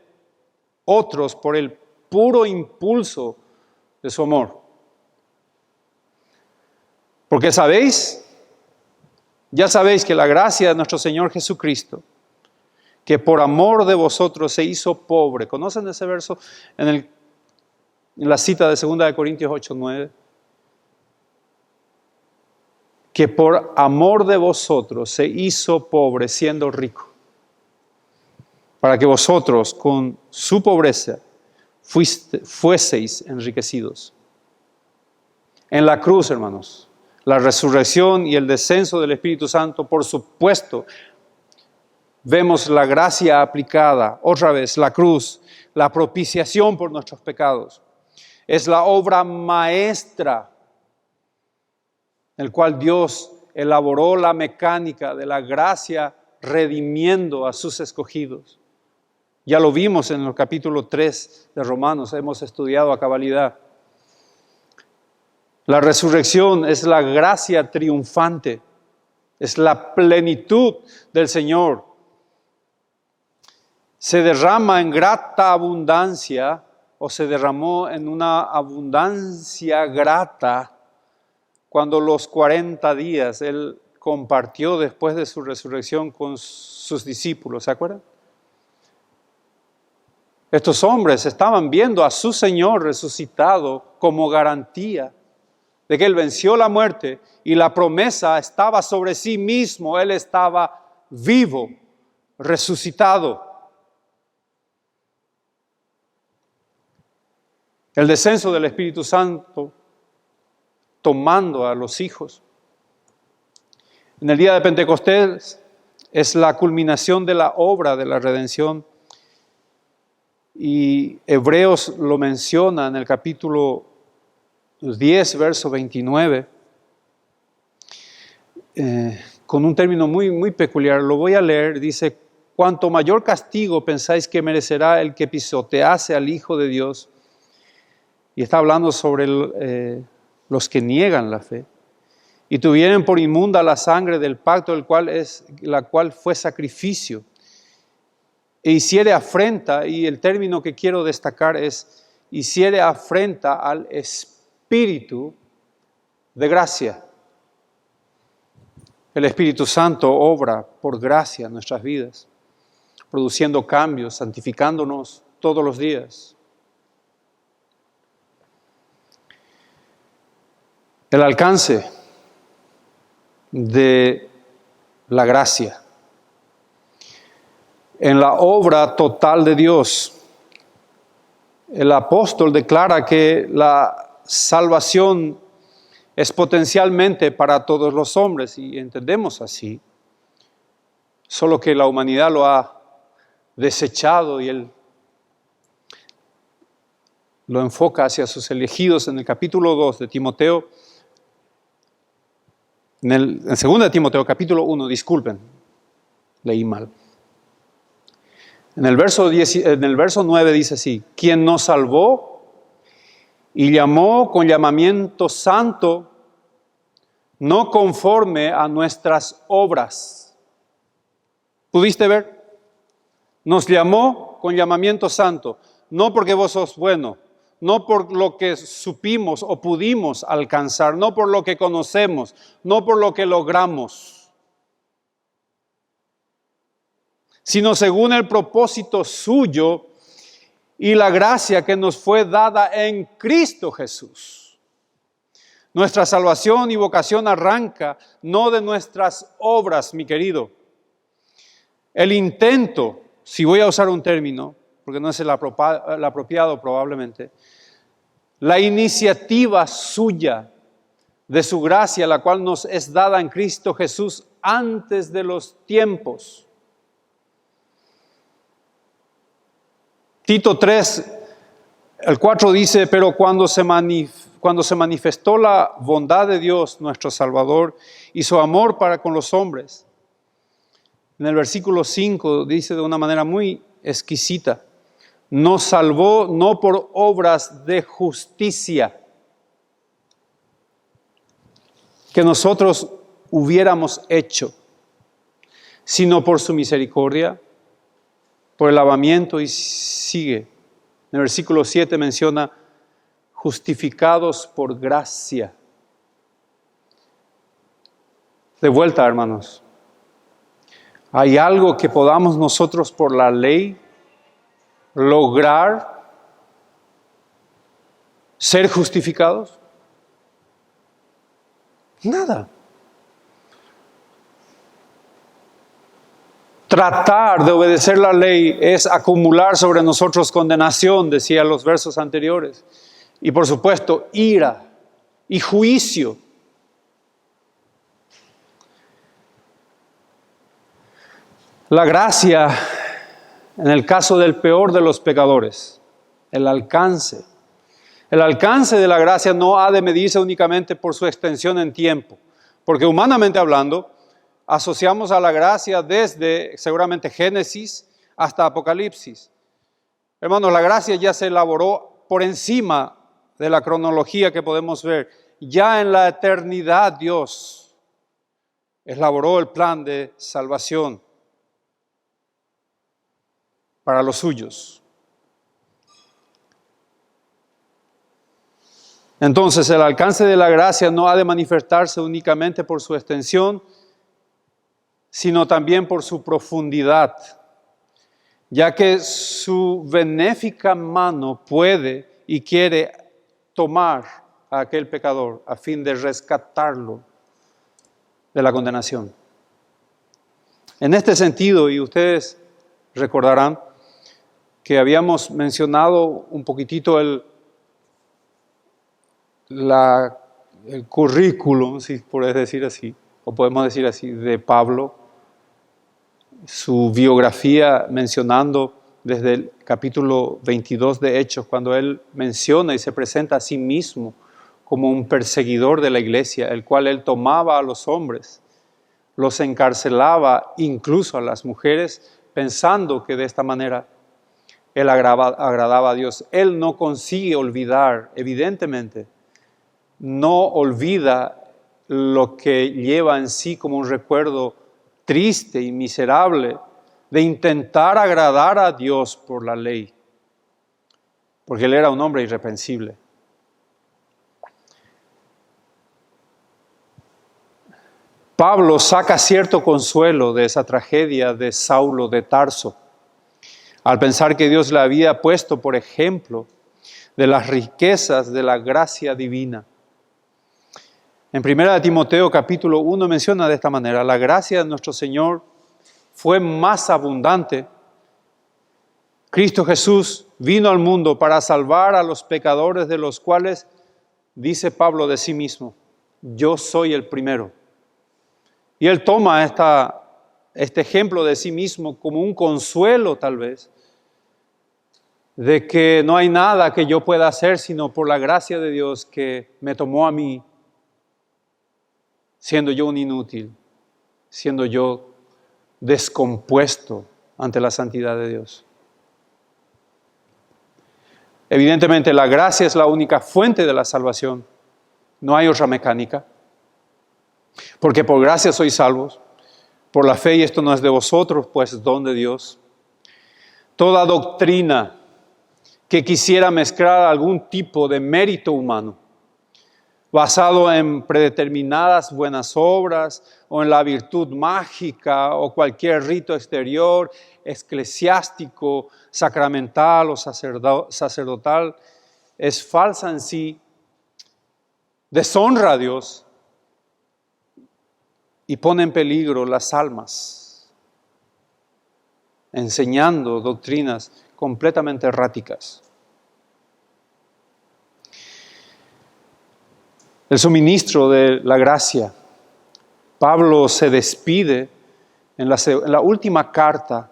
otros por el puro impulso de su amor. Porque ya sabéis que la gracia de nuestro Señor Jesucristo, que por amor de vosotros se hizo pobre. ¿Conocen ese verso en la cita de 2 Corintios 8:9? Que por amor de vosotros se hizo pobre siendo rico, para que vosotros con su pobreza fueseis enriquecidos. En la cruz, hermanos, la resurrección y el descenso del Espíritu Santo, por supuesto, vemos la gracia aplicada, otra vez la cruz, la propiciación por nuestros pecados. Es la obra maestra en el cual Dios elaboró la mecánica de la gracia redimiendo a sus escogidos. Ya lo vimos en el capítulo 3 de Romanos, hemos estudiado a cabalidad. La resurrección es la gracia triunfante, es la plenitud del Señor. Se derrama en grata abundancia o se derramó en una abundancia grata cuando los 40 días Él compartió después de su resurrección con sus discípulos, ¿se acuerdan? Estos hombres estaban viendo a su Señor resucitado como garantía de que Él venció la muerte y la promesa estaba sobre sí mismo. Él estaba vivo, resucitado. El descenso del Espíritu Santo tomando a los hijos. En el día de Pentecostés es la culminación de la obra de la redención. Y Hebreos lo menciona en el capítulo 10, verso 29, con un término muy peculiar. Lo voy a leer. Dice: cuanto mayor castigo pensáis que merecerá el que pisotease al Hijo de Dios. Y está hablando sobre los que niegan la fe y tuvieren por inmunda la sangre del pacto, la cual fue sacrificio, e hiciere afrenta, y el término que quiero destacar es hiciere afrenta al Espíritu de gracia. El Espíritu Santo obra por gracia en nuestras vidas, produciendo cambios, santificándonos todos los días. El alcance de la gracia en la obra total de Dios. El apóstol declara que la salvación es potencialmente para todos los hombres, y entendemos así, solo que la humanidad lo ha desechado y Él lo enfoca hacia sus elegidos. En el capítulo 2 de Timoteo, en 2 de Timoteo capítulo 1, disculpen, leí mal. En el verso 9 dice así: quien nos salvó y llamó con llamamiento santo, no conforme a nuestras obras. ¿Pudiste ver? Nos llamó con llamamiento santo, no porque vos sos bueno, no por lo que supimos o pudimos alcanzar, no por lo que conocemos, no por lo que logramos, sino según el propósito suyo y la gracia que nos fue dada en Cristo Jesús. Nuestra salvación y vocación arranca no de nuestras obras, mi querido. El intento, si voy a usar un término, porque no es el apropiado probablemente, la iniciativa suya de su gracia, la cual nos es dada en Cristo Jesús antes de los tiempos. Tito 3 El 4 dice, pero cuando se manifestó la bondad de Dios, nuestro Salvador, y su amor para con los hombres. En el versículo 5 dice de una manera muy exquisita, nos salvó no por obras de justicia que nosotros hubiéramos hecho, sino por su misericordia, por el lavamiento, y sigue. En el versículo 7 menciona, justificados por gracia. De vuelta, hermanos, ¿hay algo que podamos nosotros por la ley lograr ser justificados? Nada. Tratar de obedecer la ley es acumular sobre nosotros condenación, decía los versos anteriores. Y por supuesto, ira y juicio. La gracia, en el caso del peor de los pecadores, el alcance de la gracia no ha de medirse únicamente por su extensión en tiempo, porque humanamente hablando, asociamos a la gracia desde seguramente Génesis hasta Apocalipsis. Hermanos, la gracia ya se elaboró por encima de la cronología que podemos ver. Ya en la eternidad Dios elaboró el plan de salvación para los suyos. Entonces, el alcance de la gracia no ha de manifestarse únicamente por su extensión, sino también por su profundidad, ya que su benéfica mano puede y quiere tomar a aquel pecador a fin de rescatarlo de la condenación. En este sentido, y ustedes recordarán que habíamos mencionado un poquitito el currículum, si puedes decir así, o podemos decir así, de Pablo, su biografía mencionando desde el capítulo 22 de Hechos, cuando él menciona y se presenta a sí mismo como un perseguidor de la iglesia, el cual él tomaba a los hombres, los encarcelaba incluso a las mujeres, pensando que de esta manera él agradaba a Dios. Él no consigue olvidar, evidentemente, no olvida lo que lleva en sí como un recuerdo triste y miserable de intentar agradar a Dios por la ley, porque él era un hombre irreprensible. Pablo saca cierto consuelo de esa tragedia de Saulo de Tarso, al pensar que Dios le había puesto por ejemplo de las riquezas de la gracia divina. En 1 Timoteo capítulo 1 menciona de esta manera, la gracia de nuestro Señor fue más abundante. Cristo Jesús vino al mundo para salvar a los pecadores, de los cuales dice Pablo de sí mismo, yo soy el primero. Y él toma este ejemplo de sí mismo como un consuelo tal vez, de que no hay nada que yo pueda hacer sino por la gracia de Dios que me tomó a mí, siendo yo un inútil, siendo yo descompuesto ante la santidad de Dios. Evidentemente la gracia es la única fuente de la salvación, no hay otra mecánica, porque por gracia sois salvos, por la fe, y esto no es de vosotros, pues es don de Dios. Toda doctrina que quisiera mezclar algún tipo de mérito humano, basado en predeterminadas buenas obras o en la virtud mágica o cualquier rito exterior, eclesiástico, sacramental o sacerdotal, es falsa en sí, deshonra a Dios y pone en peligro las almas, enseñando doctrinas completamente erráticas. El suministro de la gracia. Pablo se despide en la última carta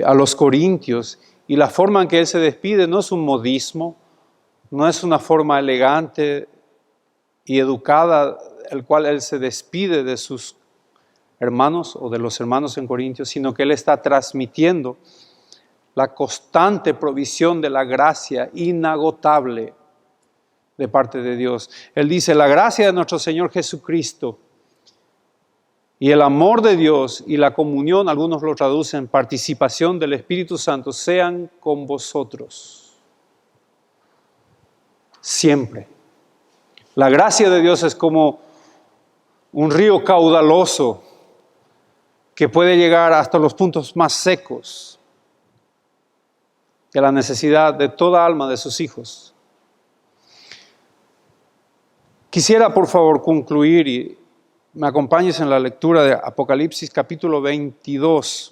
a los Corintios Y la forma en que Él se despide no es un modismo, no es una forma elegante y educada, el cual Él se despide de sus hermanos o de los hermanos en Corintios, sino que Él está transmitiendo la constante provisión de la gracia inagotable de parte de Dios. Él dice, la gracia de nuestro Señor Jesucristo y el amor de Dios y la comunión, algunos lo traducen, participación del Espíritu Santo, sean con vosotros siempre. La gracia de Dios es como un río caudaloso que puede llegar hasta los puntos más secos de la necesidad de toda alma de sus hijos. Quisiera, por favor, concluir y me acompañes en la lectura de Apocalipsis capítulo 22.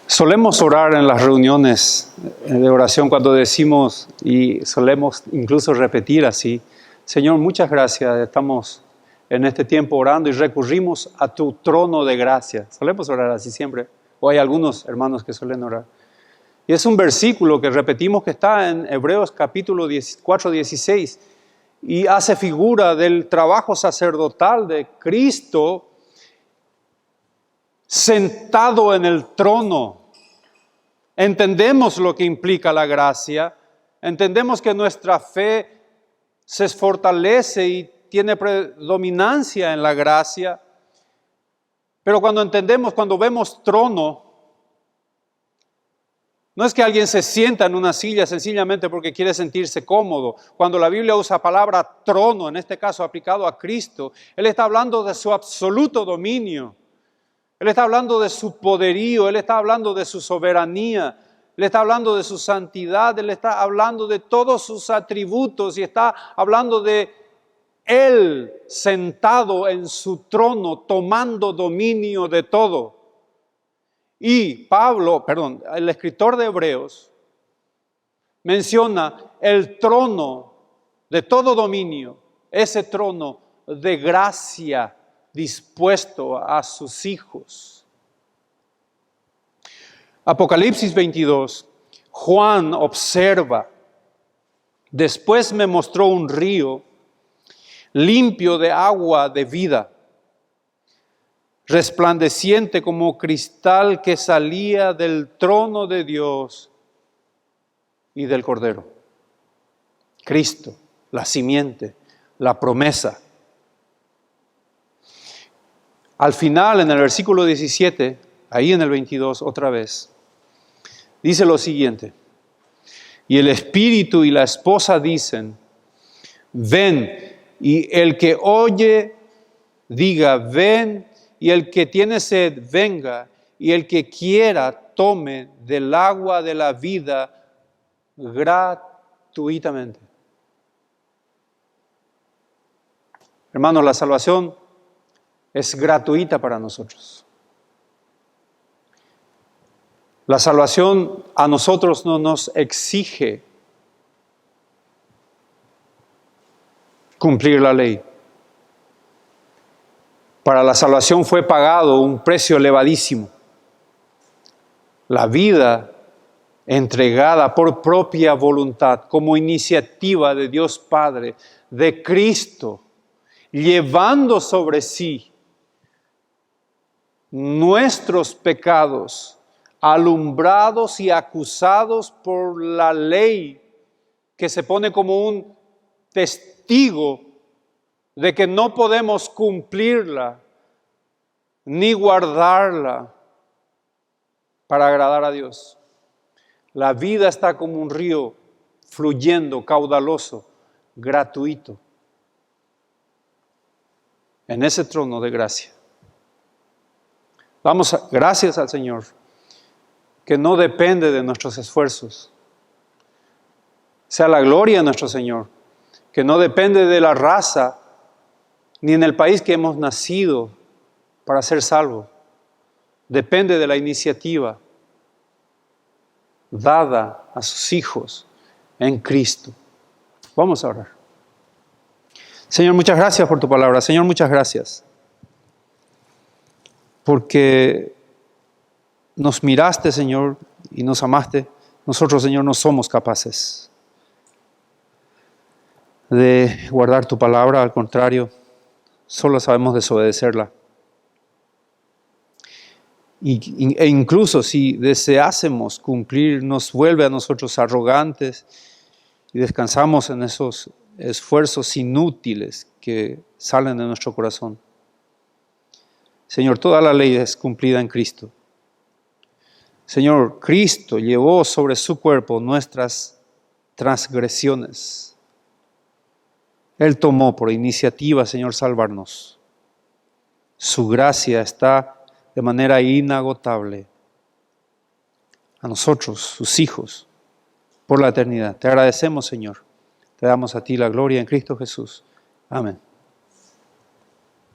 Solemos orar en las reuniones de oración cuando decimos, y solemos incluso repetir así, Señor, muchas gracias, estamos en este tiempo orando y recurrimos a tu trono de gracia. Solemos orar así siempre, o hay algunos hermanos que suelen orar. Y es un versículo que repetimos que está en Hebreos capítulo 4:16 y hace figura del trabajo sacerdotal de Cristo sentado en el trono. Entendemos lo que implica la gracia, entendemos que nuestra fe se fortalece y tiene predominancia en la gracia, pero cuando vemos trono, no es que alguien se sienta en una silla sencillamente porque quiere sentirse cómodo. Cuando la Biblia usa la palabra trono, en este caso aplicado a Cristo, Él está hablando de su absoluto dominio. Él está hablando de su poderío, Él está hablando de su soberanía, Él está hablando de su santidad, Él está hablando de todos sus atributos y está hablando de Él sentado en su trono, tomando dominio de todo. Y el escritor de Hebreos, menciona el trono de todo dominio, ese trono de gracia dispuesto a sus hijos. Apocalipsis 22, Juan observa, después me mostró un río limpio de agua de vida, resplandeciente como cristal que salía del trono de Dios y del Cordero. Cristo, la simiente, la promesa. Al final, en el versículo 17, ahí en el 22, otra vez, dice lo siguiente: y el Espíritu y la esposa dicen, ven, y el que oye, diga, ven, y el que tiene sed, venga, y el que quiera, tome del agua de la vida gratuitamente. Hermanos, la salvación es gratuita para nosotros. La salvación a nosotros no nos exige cumplir la ley. Para la salvación fue pagado un precio elevadísimo. La vida entregada por propia voluntad, como iniciativa de Dios Padre, de Cristo, llevando sobre sí nuestros pecados, alumbrados y acusados por la ley, que se pone como un testigo de que no podemos cumplirla ni guardarla para agradar a Dios. La vida está como un río fluyendo, caudaloso, gratuito, en ese trono de gracia. Damos gracias al Señor, que no depende de nuestros esfuerzos. Sea la gloria de nuestro Señor, que no depende de la raza, ni en el país que hemos nacido para ser salvos. Depende de la iniciativa dada a sus hijos en Cristo. Vamos a orar. Señor, muchas gracias por tu palabra. Señor, muchas gracias. Porque nos miraste, Señor, y nos amaste. Nosotros, Señor, no somos capaces de guardar tu palabra. Al contrario, solo sabemos desobedecerla. E incluso si deseásemos cumplir, nos vuelve a nosotros arrogantes y descansamos en esos esfuerzos inútiles que salen de nuestro corazón. Señor, toda la ley es cumplida en Cristo. Señor, Cristo llevó sobre su cuerpo nuestras transgresiones. Él tomó por iniciativa, Señor, salvarnos. Su gracia está de manera inagotable a nosotros, sus hijos, por la eternidad. Te agradecemos, Señor. Te damos a ti la gloria en Cristo Jesús. Amén.